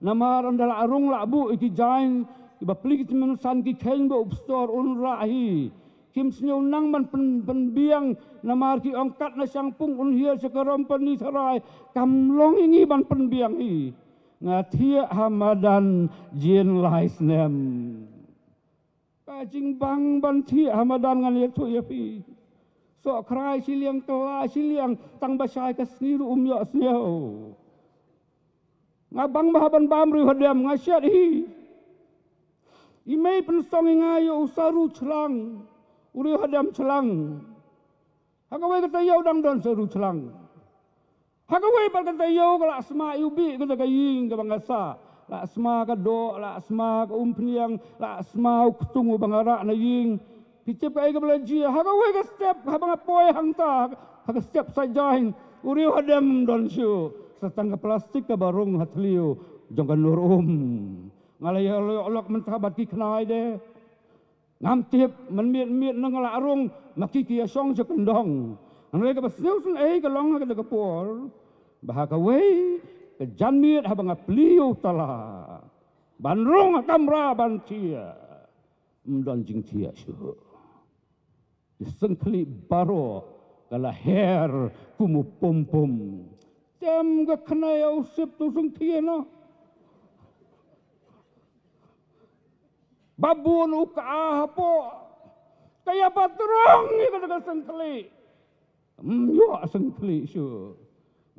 namar andala arung la bu iki jain iba plik timenusan ki keng bo upstor unrahi kim sneu nang man penbiang namar ki angkat na sang pung unhia sekaram pani sarai kamlong ingi ban penbiang hi ngathia hamadan jin lais nem kajing bang ban thia hamadan ngan ye tu ye pi so krai siliang kela siliang tang basai ka sniru umya sneu ngabang bahaban bamri hodam ngasyat hi imei pensong ngayo usaru celang uri hadam celang. Hakawai kata yau dang don seru celang. Hakawai bal kata yau kala asma yubi kata kaying ke bangasa. La asma ka do, la asma ka umpriang, la asma kutungu bangara na ying. Picip ka belaji. Hakawai ka step habang apoy hangta. Haka step sajahing uri hadam don syu. Setangga plastik ka barung hatliu jongkan nurum. Ngalai olok mentabat ki kenai de. Ngam tiap menmiet nang larung makiki song sekendong. Mereka besneu sun ka long ka kapor. Bahaka wei ke janmiet habang apliu tala. Banrung kamra bantia. Mdon jing tia syu. Sengkli baro kala her kumu pom. Tem ka kena ya usip tu sung tia no. Babun uka apa? Kaya patrong ni kata sengkli. Yo sengkli syu.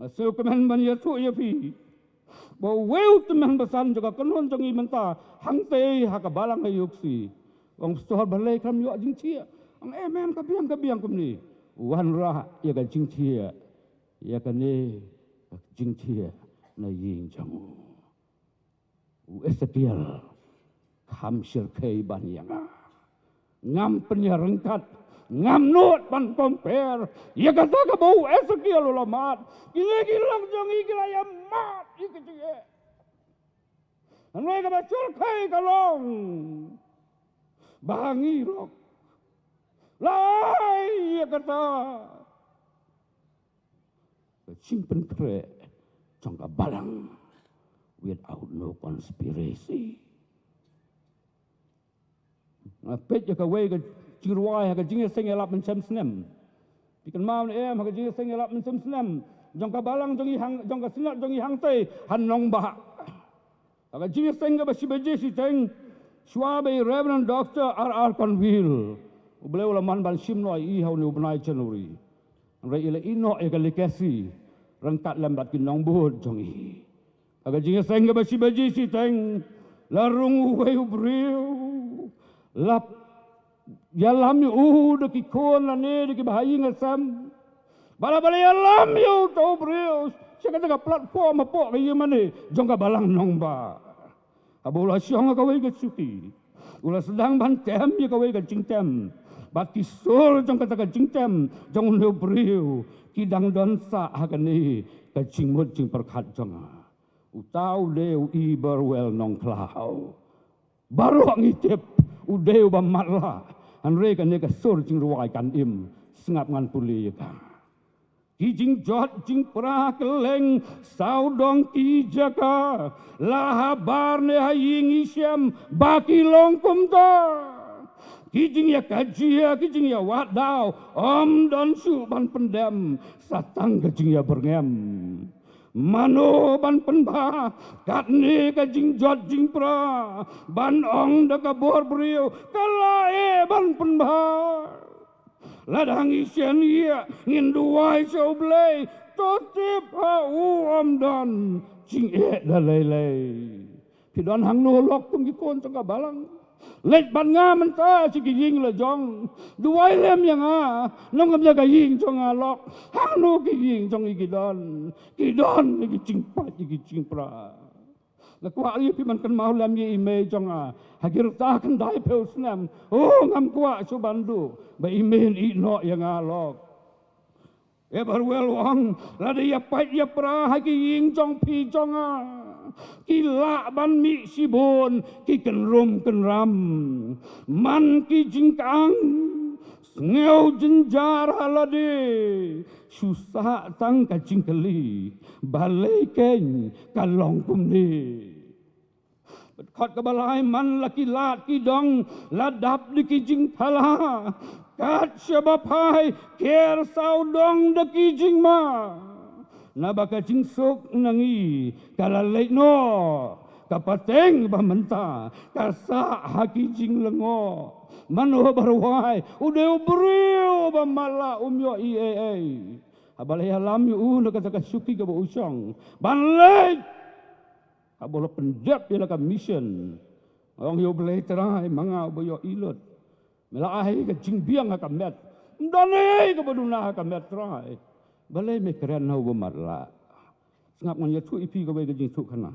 Masuk kemen ban ya tu ya pi. Bo weu temen besan juga kenon jangi menta hang te ha ka balang yuksi. Wong stohar balai kam yo jing cia. Ang kabiang kum ni. Wan ra ya ka jing cia. Ya ka ni jing cia na ying jamu. Ezekiel kham sir kei ban yang ngam penyerengkat ngam not ban komper ya kata ka bau Ezekiel ulamat gila jong gila ya mat ikje anway ka bacul kei kalong bahangi rok lai ya kata simpen kre jongka balang without no conspiracy. Pet ka wei ka jirwai ka jinga seng elap mencem snem. Ikan mau em ka jinga seng elap mencem snem. Jong ka balang jong ka sinat jong hang tei han nong ba. Ka jinga seng ka basi beje si teng. Swabe Reverend Dr. R.R. Conville. Ubeleu laman ban sim noi I hau ni ubnai Januari. Rai ile ino e ka lekasi. Rengkat lambat ki nong buhut jong I. Ka jinga seng ka basi beje si teng. Larung wei ubriu. Lap yalam yu de ki kon la ne de ki bahai ngasam bala yalam yu to brio seka ka platform po ka yemane jong ka balang nong ba abula siong ka wei ka suki ula sedang ban tem ye ka wei ka jingtem bat ki sol jong ka jingtem jong no brio ki dang don sa ha ka ni ka jingmut jing perkhat jong utau leu I berwel nong klau baru ngitip udeu ba matla anre kan ne ka sur jing ruai kan im sengap ngan puli ka ki jing jot jing pra keleng sau dong ki jaka la habar ne haying isyam baki long kum ta ki jing ya kajia ki jing ya wadau om don su ban pendem satang ka jing ya berngem mano ban penba kat ni ka jing jot jing pra ban ong da ka bor brio kala ban penba ladang isian ia ngin duai so blay totip ha om don jing da lei pi don hang no lok kum ki kon tong ka balang leit ban nga man ta si ki ying la jong duai lem yang nong kam jaga ying chong lok hang no ki ying chong ki don ki jing pa ki jing pra la kwa ri pi man kan mau lam ye ime chong hagir ta kan dai pe snam ngam kwa chu bandu ba ime i no yang lok Eberwel wang lada ya pai ya pra haki ying chong pi chong ki la ban mi si bon ki ken rum ken ram man ki jing kang ngeu jenjar halade susah tang ka jing keli balai ken kalong kum ni khot ka balai man laki lat ki dong ladap di ki jing phala kat syabapai ker saudong de ki jing ma nabaka jing sok nangi kalalai no kapateng ba menta kasa haki jing lengo mano barwai ude brio ba mala umyo ie abalai alam yu na kata suki ka ba usong banlai abolo pendep ya ka mission ong yo blai terai manga boyo ilot melai ka jing biang ka met ndane ka baduna ka met trai balai me keren na marla ngap ngan ya tu ipi ka we ka jing tu kana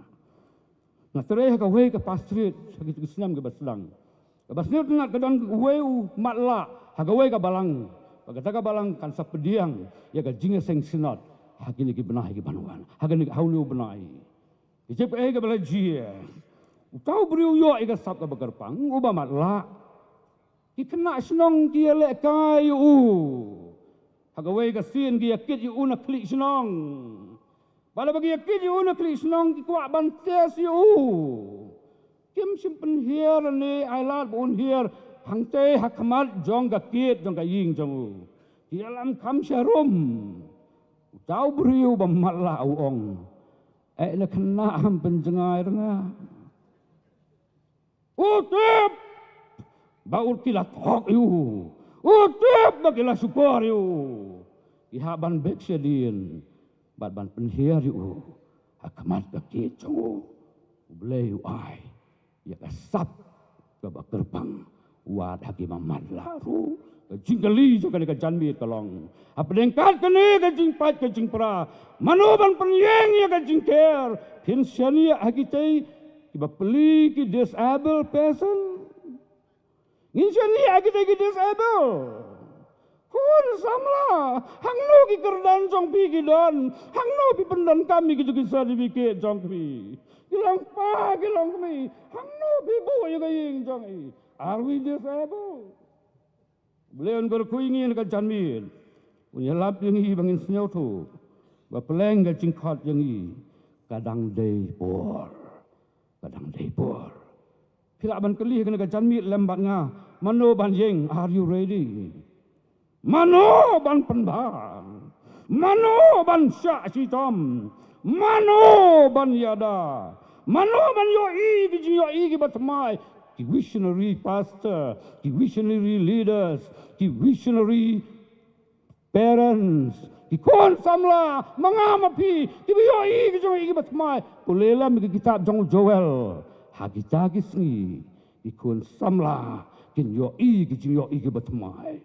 na tere ka we ka pastrit ka ki sinam ka baslang ka basnir na ka dan we matla ha ka we ka balang ka balang kan sa pediang ya ka jing seng sinot ha ki ni ki benah ki banuan ha ka ni haulu benai ijep ka balai ji tau beriu yo ka sap ka bagarpang uba matla ki kena senong ki le kai hagawai ka sin ki yakit yu una klik senong bala bagi yakit yu una klik senong ki kwa bantes yu kim simpen hier ni ailat bun hier hangte hakamat jong ka kit jong ka ying jong di alam kam syarum tau beriu ba matla uong le kena ham penjengai renga utip baul kila tok yu utip bakila syukur yu ihaban beksedin ban penhiar yu hakamat kakit chongu boleh yu ai ya kasap ka bakerbang wad haki mamad laru jinggali juga ka janmi kalong apdengkat kene ka jingpat ka jingpra manoban penyeng ya ka jingker pensioni haki tei kiba peli ki disabled person Insyaallah lagi lagi disable. Kun samla, hang no ki kerdan jong pi ki don, hang no pi pendan kami ki juga sertifikat jong pi. Kilang pa kilang kami, hang no pi bu ya kaying jong i. Are we disabled? Beliau berkuingin ke janmil, punya lap yang i bangin senyau tu, bapeleng ke cingkot yang i, kadang day por. Pila ban kelih kena janmi lembat nga mano ban yeng are you ready mano ban penbang mano ban syak sitom mano ban yada mano ban yo i batmai ki visionary pastor ki visionary leaders ki visionary parents ki kon samla mangamapi ki yo i batmai pulela mi kitab jong Joel hagita kisni ikun samla kin yo i ki yo i ki batmai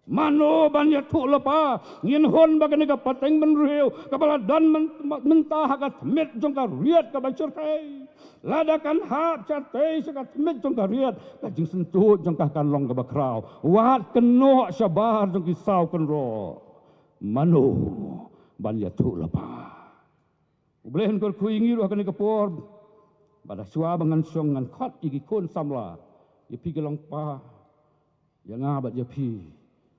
mano ban ya tu lepa ngin hon bagane ka pateng ben reu kapala dan mentah hakat met jong ka riat ka bacur kai ladakan hap chatei sakat met jong ka riat ka jing sentuh jong ka kanlong ka bakrau wat keno sabar jong ki sau kan ro mano ban ya tu lepa boleh kor kuingi ro kan ka por pada sua bangan song ngan khot igi kon samla ye pi gelong pa yang abat ye pi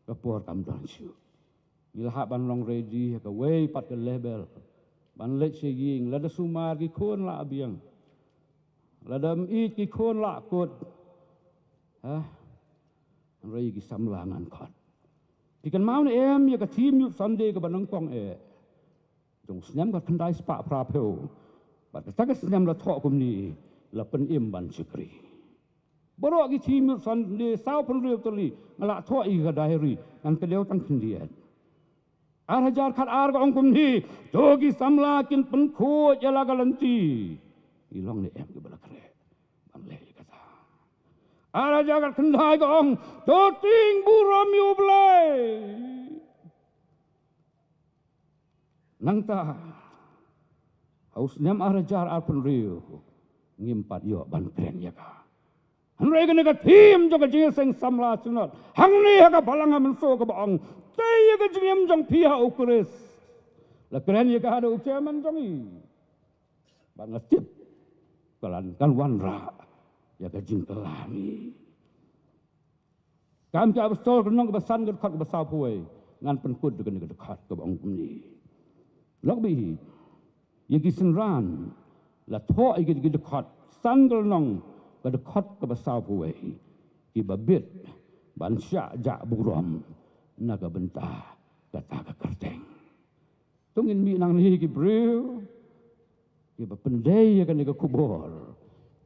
kapor kam dan siu ilha ban long ready ka way pat ka level ban let se ying la da sumar ki khon la abiang la dam i ki khon la kot ha rei ki samlangan khat ki kan mau em ya ka team yu sunday ka banang kong jong snem ka thandai spa pra pheu bat ka ka snem la tho kum ni la pen im ban sikri boro ki team yu sunday sao pun riu toli ngala tho i ka diary an ka leu tang khindian ar hajar khat ar ka ong kum ni jogi samla kin pen kho jala galanti ilong ni em ki bala kre ban le ka ta ar hajar khat khandai ka ong to ting buram yu blai nang ta haus nem ar hajar ar pen riu ngimpat yo ban kren ya ka Hanrei ka nega tim jo ka jing samla sunat. Hang ni ha ka balanga menso ka baong. Tay ka jing jong pihak ukuris. La keren ya ka ada ucaman jong i. Bangat tip. Kalan kan wanra. Ya ka jing kelami. Kam ka abstol kenong ka basan ka dekat ka basau puai. Ngan penkud ka nega dekat ka baong kumni. Lok bihi. Ya ki senran. La tho i ka dekat. San ka nong. Ka dekat ka basau puai ki babit ban sya ja buram naga bentah kata ka kerteng tungin mi nang ni ki breu ki bapendai ka ni ka kubor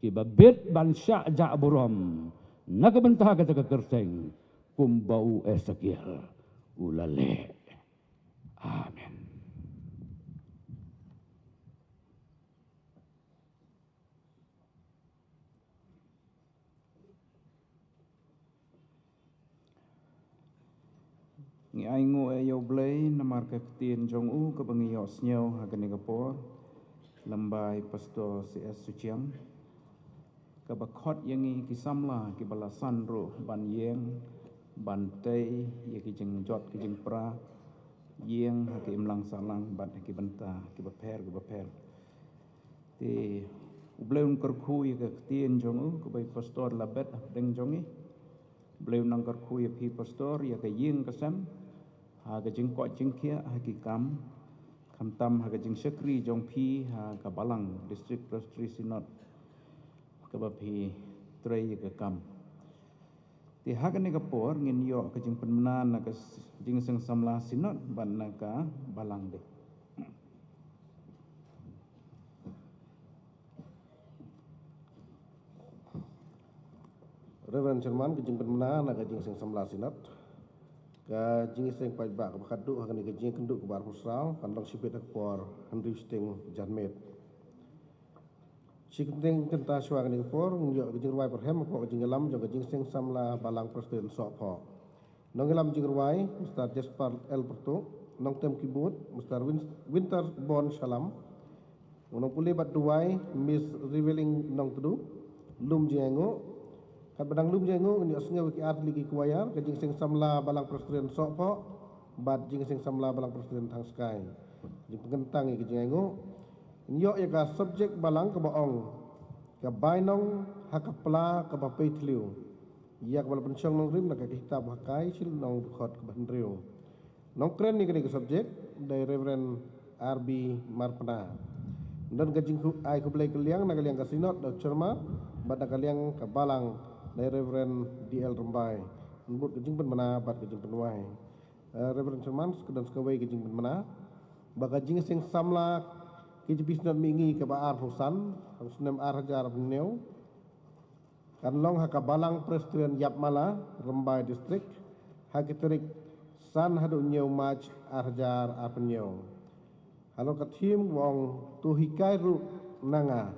ki babit ban sya ja buram naga bentah kata ka kerteng kumbau Ezekiel ulale amen. Ngi ai ngo yo blai namar ka tien jong u ka bangi yo snyo ha ka ni kapor lambai pastor CS Suchiang ka bakhot yangi ki samla ki balasan ro ban yeng ban tei ye ki jeng jot ki jeng pra yeng ha ki imlang salang ban ki banta ki bapher ti blai un kar khu ye ka tien jong u ka bai pastor labet deng jongi blai un kar khu ye pi pastor ye ka yeng ka sam ha ka jing ko jing kia ha ki kam tam ha ka jing sekri jong phi ha ka balang district trustee synod ka ba phi trei ka kam ti ha ka ne ka por ngin yo ka jing penmana na ka jing seng samla synod ban na ka balang de Reverend Sherman ke jing penmana na ka jing seng samla synod ka jing seng pai ba ka khadu ha ni ka jing kenduk ka bar husral kan long sipit ka por Henry Sting Janmet Sikting kenta shwa ka ni ka por ngyo ka jing ruai perhem ko ka jing lam jo ka jing seng samla balang presiden so pho nong lam jing ruai Mr. Jasper L Porto nong tem kibut Mr. Winter Bon Salam nong puli bat duai Miss Revealing nong tudu lum jengo kat badang lum jengo ni asnga ki atli ki kuayar ka jing sing samla balang presiden sokpo bat jing sing samla balang presiden thang sky jing pengentang ki jengo yo ya ka subjek balang ka baong ka bainong hakapla ka bapeitliu ya ka bal pensyong nong rim na ka kitab hakai sil nong khot ka bandrio nong kren ni ka subjek dari Reverend RB Marpana dan ka jing ai ku blai kaliang na kaliang ka sinod da cerma bat kaliang ka balang dari Reverend DL Rembai nubut kejing pen mana bat kejing penwai Reverend Sherman sekedar sekawai kejing pen mana baka jing sing samla kejing bisnat mingi ke ba ar husan harus nem ar hajar peneu kan long haka balang presiden yap mala Rembai district hakiterik san hadu nyeu maj ar hajar ar peneu halo katim wong tuhikai ru nanga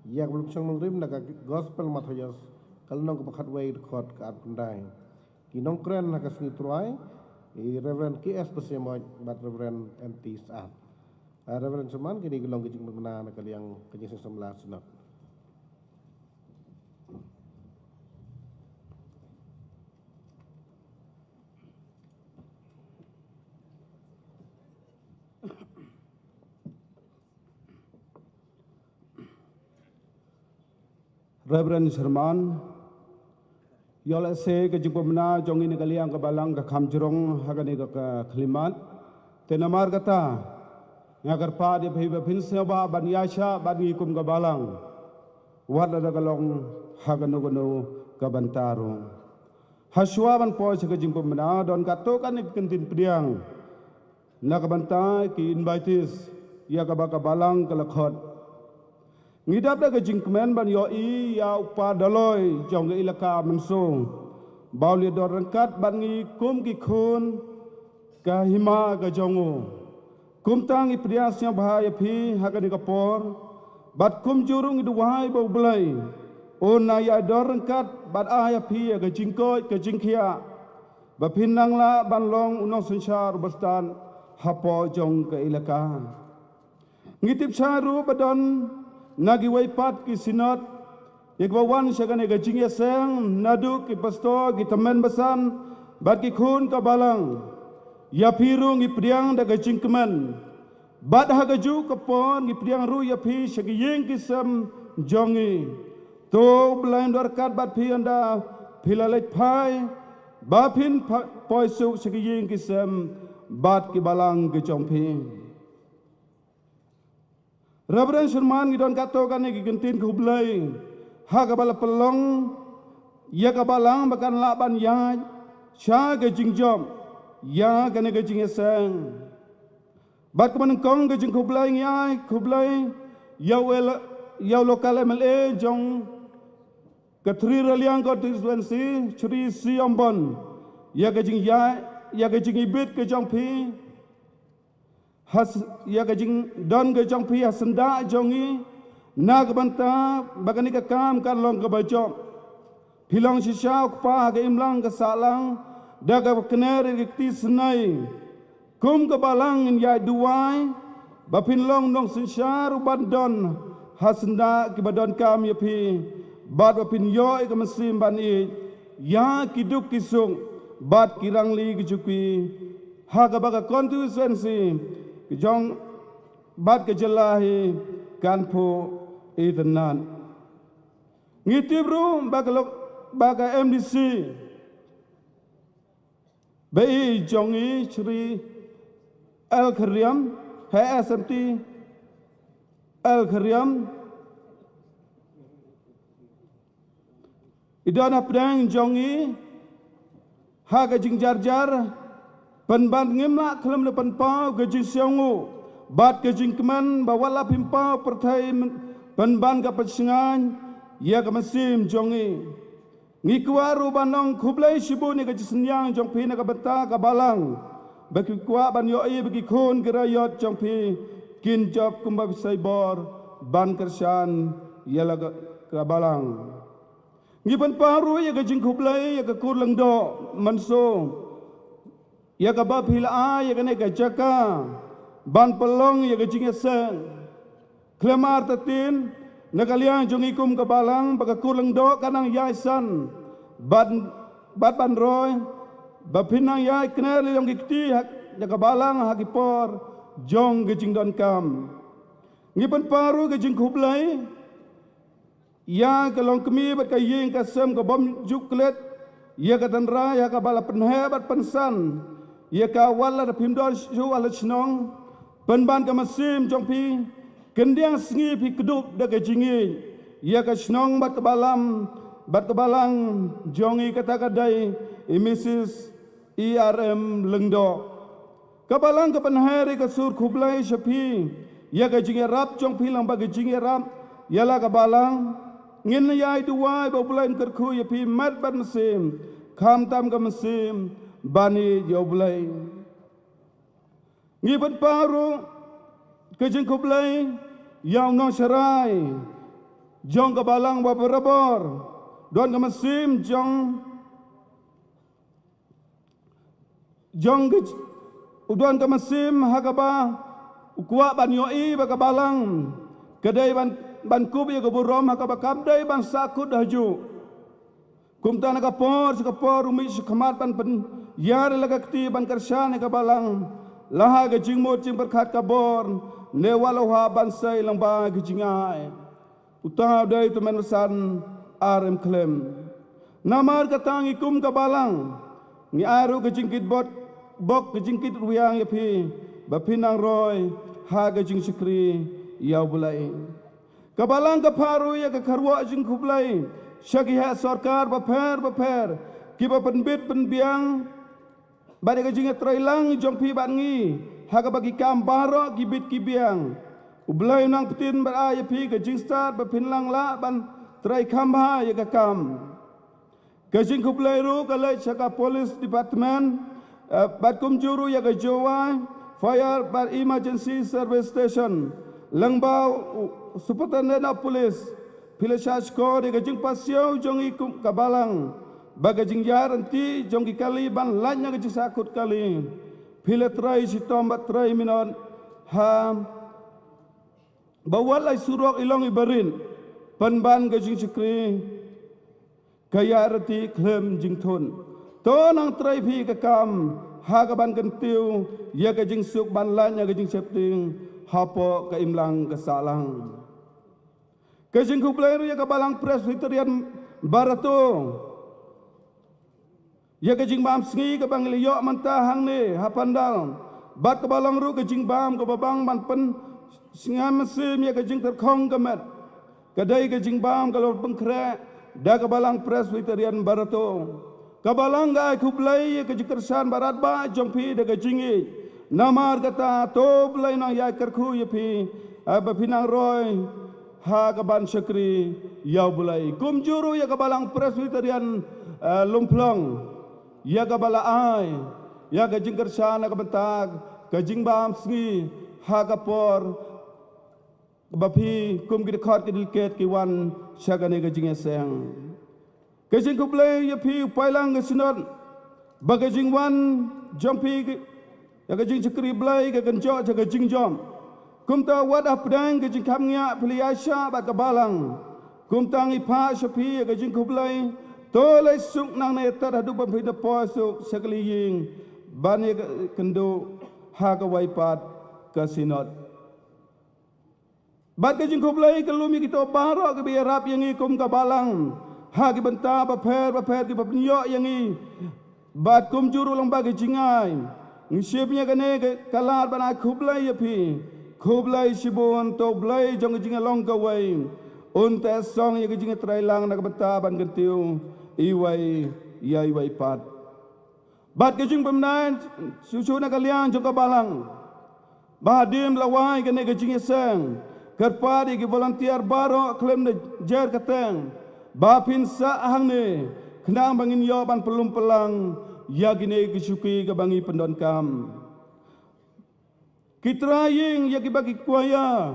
yak belum song rim naga gospel mathoyos kalnong ko pakhat way record ka at kundai kinong kren na kasni truai i Reverend KS Pasemoy bat Reverend MT Saat Reverend Suman kini gelong kejing menang na kaliang kejing sesemla sunat Reverend Sherman Yola se ke jing pemena jong ini kaliang ke balang ke kamjurong hagani ke kelimat. Tenamar kata ngagar pa dia phin seba ban yasha ban ikum ke balang. Wad ada kalong haganu ke bantaro. Haswa ban po se ke jing pemena don kato kan kentin priang. Na ke bantai ki invites ya ke balang ke lekhot. Ngidap da ke jing kemen ban yo I ya upa daloi jong ke ilaka mensung. Bau li dor rengkat ban ngi kum ki khun ka hima ka jongo. Kum tang I priasnya bahaya pi hagani kapor. Bat kum jurung I duwai bau belai. O na ya dor rengkat bat aya pi ka jingkoi ka jingkia. Ba pinang la ban long unong sensar bestan hapo jong ke ilaka. Ngitip saru badon nagi waipat ki sinot ikwawan syagane gajing yaseng nadu ki pasto ki temen besan bat ki khun ka balang ya pirung ki priang da gajing kemen bat ha gaju kapon ki priang ru ya pi syagi yeng ki sem jongi to blain dorkat bat pi anda pilalek pai ba pin poisu syagi yeng ki sem bat ki balang ki jongpi. Reverend Sherman ngidon kato kan iki gentin ke hublai. Ha kabala pelong ya kabalang bakan laban ya sya ke jingjom ya kan ke jingeseng. Bat kemen kong ke jing hublai ngai hublai ya lokal MLA jong Katri Raliang constituency Chri Siambon ya ke jing ibit ke jong pi has ya gajing don gajong pi hasenda jongi na gebanta bagani ka kam kan long ka bajom pilong sisya pa ga imlang ka salang daga kner ikti senai kum ka balang in ya duai bapin long nong sisya bandon hasenda ki badon kam ya pi bad bapin yo ka mesim ban I ya kiduk kisung bad kirang li kijukui ha ka baga constituency jong bat ke jelahi kan po itenan ngitibru baga MDC bei jongi Chri Al Khariam HSMT Al Khariam idana pedang jongi haga jingjar-jar penban ngimla kelam depan pau gajing siangu bat gajing keman bawala pimpau pertai penban ka pensingan ya ka mesim jongi ngikwaru banong kublai sibu ni gajing senyang jong pi na ka beta ka balang bagi kwa ban yo I bagi khun gerayot jong pi kin job kumba saibor ban kersan ya la ka balang ngipan paru ya gajing kublai ya ka kurlang do manso ya ka bab hila ya ka ne ka jaka ban pelong ya ka jingeseng klemar tatin nakaliang jongikum ka balang baka kurang do kanang yaisan ban roy bapinang yai knel yang gikti ya ka balang hakipor jong gejing don kam ngipan paru gejing kublai ya ka long kemi bat ka yeng ka sem ka bom juklet ya ka tanra ya ka bala penhebat pensan ya ka wala da pimdor shu ala chnong penban ka mesim jong pi kendiang sengi pi kedup da ka jingi ya ka chnong bat ka balang jongi kata kadai Mrs. ERM lengdo ka balang ka penhari ka sur kublai shapi ya ka jingi rap jong pi lang ba ka jingi rap ya la ka balang ngin yai duwai ba bulain kerku ya pi mat ban mesim kham tam ka mesim bani joblai ngibat paru kejeng kublai yang nong serai jong ka balang ba berabor don ka mesim jong udon ka mesim hakaba ukwa ban yoi ba ka balang kedai ban kubi ka burom hakaba kabdai ban sakut haju kumtana ka por umi sekamat ban yar laga kti ban kersan ka balang laha ga jingmot jing berkat kabor ne waloha ban sai lang ba ga jingai utah dai tu menusan RM klem Namar katang ikum kabalang ngi aru kejingkit bok kejingkit ruyang yapi bapinang roy ha kejing sikri yau bulai. Kabalang kaparu ya kakarwa jing kublai syagi ha sarkar baper kiba penbit penbiang bade kejing trailang jongpi bangi ha ka bagi kambaro gibit kibiang ublai nang petin baraya pi kejing start bapinlang la ban trai kambha ya kakam kejing kublai ru kalai syaka police department bat kumjuru ya kejawai fire bar emergency service station Langbau Superintendent Polis Pilashaj ko de gajing pasyo jong ikum kabalang bagajing yaranti jong kali ban lanya gajing sakut kali piletrai si tombat trai minon ha bawalai surok ilong ibarin panban gajing sikri kayarati klem jing thon tonang trai phi kakam ha kaban kentiu ya gajing suk ban lanya gajing septing hapo keimlang kesalang. Kejing kublairu ya kabalang Presbyterian Barato. Ya kejing bam sengi kabang liyok mentahang ni hapandal. Bat kabalang ru kejing bam kababang man pen singam mesim ya kejing terkong kemet. Kadai kejing bam kalau pengkrek da kabalang Presbyterian Barato. Kabalang gai kublai ya kejing kersan barat ba jongpi da kejingi. Namar kata to blai nang ya kerku ya pi bapinang roy ha kaban syakri ya bulai kumjuru ya kabalang Presbyterian lumplong ya kabala ai ya gajing kersana kabentak gajing bam sgi ha kapor bapi kum gid khot gid kiwan syagane gajing eseng gajing kublai ya pi pailang gesinot bagajing wan jompi ya kejing cekri blai ke kenjok jaga jing jom kumta wadah pedang kejing kamnya peliasya bat kabalang kumta ngipa syapi ya kejing kublai tolai suk nang netar hadu pempida posuk sekeliying bani kendo ha ka waipat ke sinot bat kejing kublai kelumi kita barok ke biarap yang ikum kabalang ha ki benta baper ki babnyok yang i bat kum juru lang bagi jingai ngisipnya kene kalar bana kublai yapi kublai sibun to blai jong jinga long kawai unta song ya jinga trailang nak beta ban gentiu iwai ya iwai pat bat ke jing pemnan susu nak kalian jong kabalang bahadim lawai kene ke jinga sang kerpadi ke volunteer baro klem de jer kateng bapin sa hang ne kenang bangin yo ban pelum pelang ya gine kisuki kebangi pendon kam kitraying ya kibagi kuaya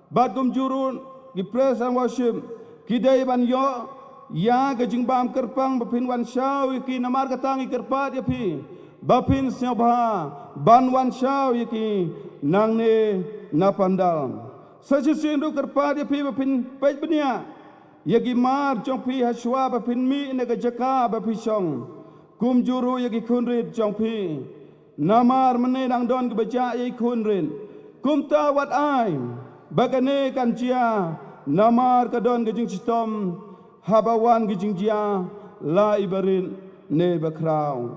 batum jurun ki praise and worship kidai ban yo ya gajing bam kerpang bapin wan shaw ki namar katangi kerpat ya pi bapin syabha ban wan shaw ki nang ne napandal sajisindu kerpat ya pi bapin pej benia ya ki mar jong pi haswa bapin mi ne gajaka bapisong kum juru yagi kunrit jongpi namar menedang don kebaca yagi kunrit kum tawat ai bagane kan jia namar kadon gejing sistem habawan gejing jia la ibarin ne bakrau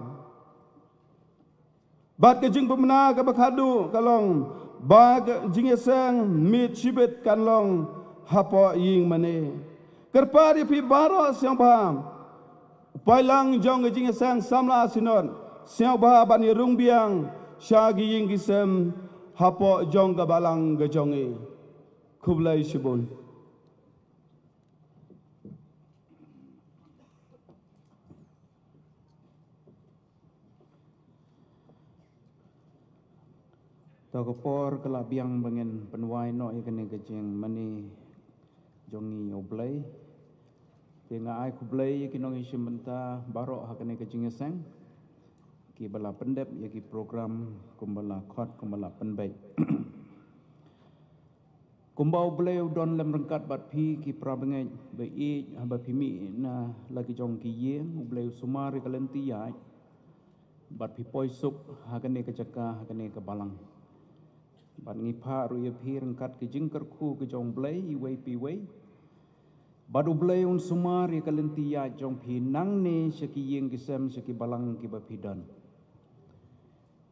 bat gejing pemena ke bakhadu kalong bag jing eseng mit sibet kanlong hapo ying mane kerpari pi baros yang paham pailang jong gejing sang samla sinon siang bah ban yerung biang syagi ying gisem hapo jong gabalang gejongi kublai sibun Takopor kelabiang bangen penwai no ikene gejing mani jongi oblai Tengah ai kublai kinong isimenta barok hakane kejing eseng ki bala pendep ya ki program kumbala khot kumbala penbai kumbau blai udon lem rengkat bat phi ki prabengai bai i hamba phimi na lagi jong ki ye blai sumari kalenti ya bat phi poisuk hakane kejaka hakane kebalang bat ngipha ru ye phi rengkat ki jingker khu ki jong blai i wei pi wei Badu blay un sumar ya kalenti ya jong phi nang ne syaki yeng kisem syaki balang ki bapidan.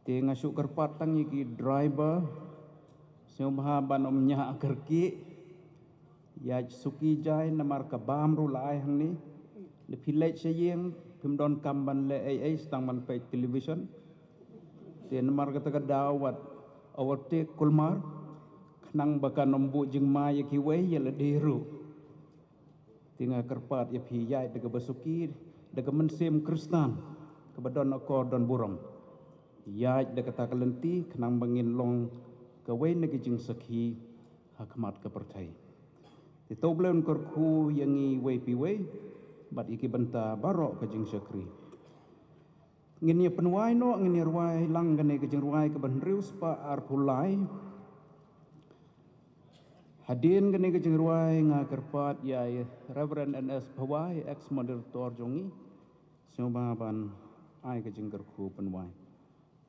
Te ngasuk kerpat tang ki driver seumha ban omnya akerki ya suki jai namar ka bam ru lai hang ni le philai syeng pimdon kamban le ai stang man pe television. Te namar kata dawat awate kulmar nang bakan nombu jeng ma ya ki wei ya le deru. Tinggal kerpat ya pihai daga basuki daga mensim Kristan kebadon akor dan buram ya daga takalenti kenang bangin long kawai nagi jing sakhi hakmat kepertai itu belum korku yangi wei piwei bat iki benta barok ke jing sakri ngini penwai no ngini ruai lang gane ke jing ruai ke benrius pa arpulai Hadin kini ke jengruai nga kerpat ya Reverend NS Pawai ex moderator jongi semua ban ai ke jengkerku penwai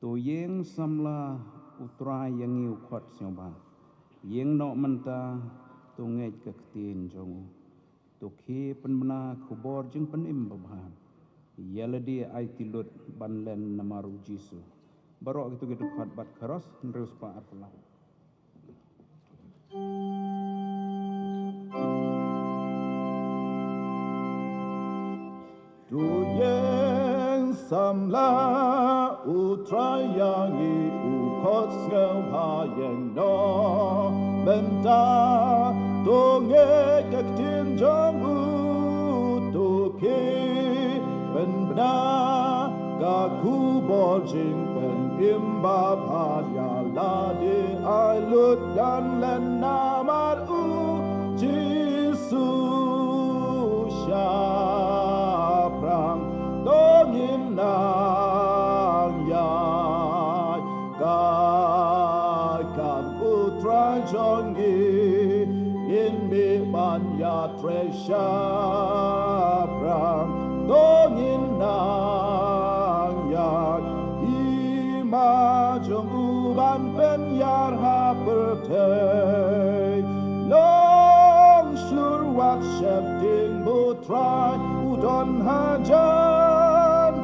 tu yeng samla utrai yang iu khot semua yeng no menta tu ngej ke ketin jongu tu ki penbena kubor jeng penim babhan yaladi ai tilut banlen namaru Jisu barok gitu gitu khot bat keros nerus pa arpulah Tu yang samla utrayangi ukot ngau yang no benta tunge kaktin jong tu ki ben bna kaku borjing ben imba bhaya la de alut dan len namar Jisu Prang dongin nang yai kai kam utra jongi in mi ban ya tresha prang dongin nang yai ima jong uban pen yar ha pertei long sur wat shepting butrai udon hajan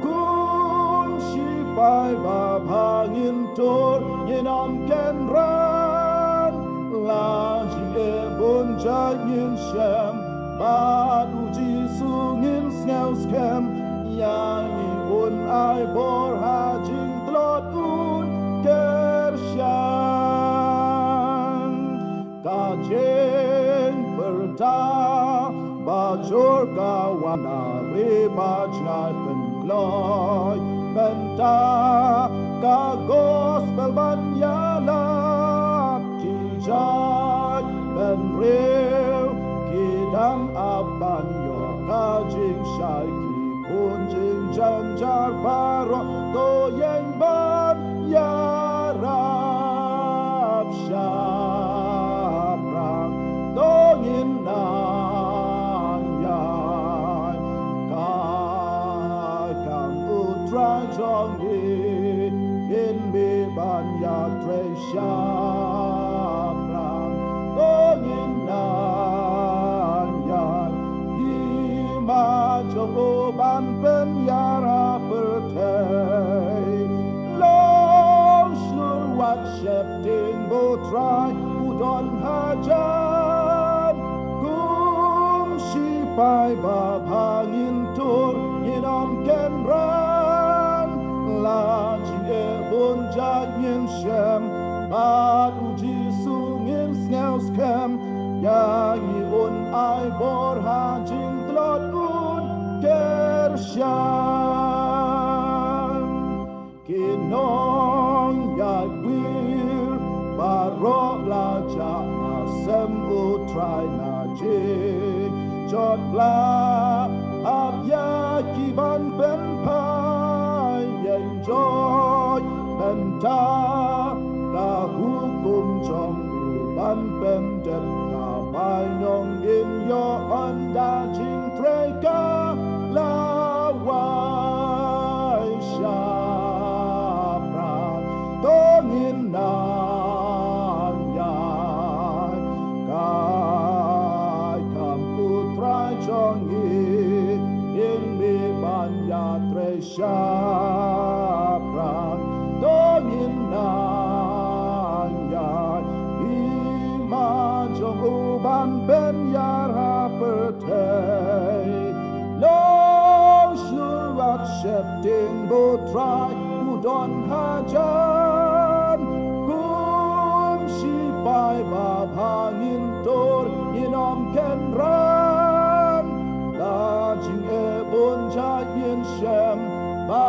kun sipai babangin tor yenam kenran la jie bon jayin shem bad uji sungin snel skem yangi un ai bor hajing tlot un kershan kajeng berta bajor kawana rebaj ngai pengloi benta ka gospel banyalap kijak ben rew kidam aban yo kajing syai ki kunjing janjar barok to yang ban yarap syaprang dongin nang yai kai kam utra jongi in mi ban ya tresha prang dongin nang yai ima jogo ban pen yara pertei long slur wat shepting botrai udon hajan kum sipai babangin tur yinam kenran la jie bon jayin shem bad uji sungin snails kem ya un ai bor hajing tlot un kershan kinong ya gwir barok la ja asem utrai na jing jot bla ap ya kiban ben pai yen joy ben ta ka hukum jong ban ben dep ka pai nong in yo anda jing treka la wai sha pra dongin nang yai kai kam ban ben yara pertei lo shurat shepting bo try udon hajan kum shi bai ba hangin tor inom ken ran la jing e bon cha yin shem ba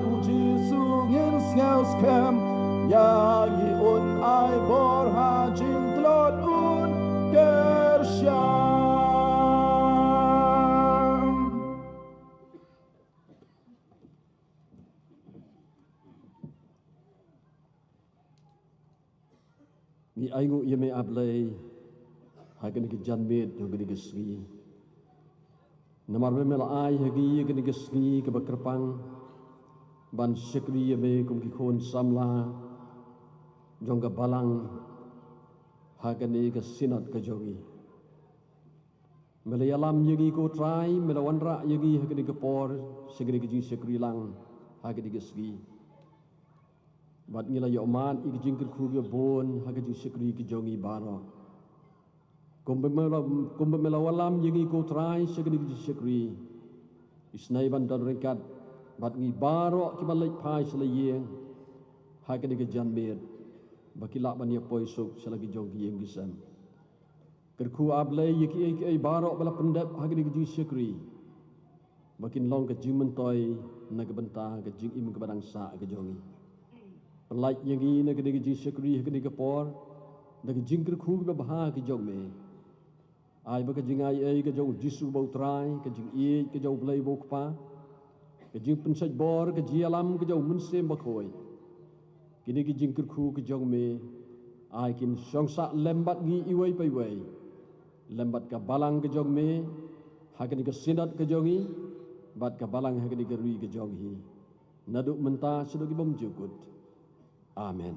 uji sungin sngels kem ya yi un ai bor ha jing tlot un kersham. Ni aingu yeme ablay hagen ke janmet hagen ke sgi namar memel ai hagi hagen ke sgi ke bakrpang ban syekri yeme kum ki khon samla jongga balang hagen ke sinat ke jogi melayalam yagi ko try melawanra yagi hagen ke por segeri ke syekri lang hagen ke sgi bat ngila yo man ik jingkir kruge bon haga jing sekri ki jongi baro kombe mela walam yegi ko trai segri ki sekri isnai ban dan rekat bat ngi baro ki balai pai selayeng haga de janmer bakila ban ya poisuk selagi jongi yang gisam kerku ablay yeki ai baro bala pendap haga de jing sekri bakin long ke jing mentoy naga benta ke jing im ke badang sa ke jongi Pelai yang ini nak kena jing sekri kena kepor, nak jingkir khug berbahaya ke jauh me. Ai baka jing ai ke jauh jisu bau trai, ke jing ke jauh belai bau kpa, ke jing pensaj bor ke jialam ke jauh mensem bakoi. Kini ke jingkir khug ke jauh me, ai kin songsa lembat gi iwai pai wai, lembat ke balang ke jauh me, hakan ke sinat ke jauh ni, bat ke balang hakan ke rui ke jauh hi. Naduk mentah sudah kibom jukut. Amen.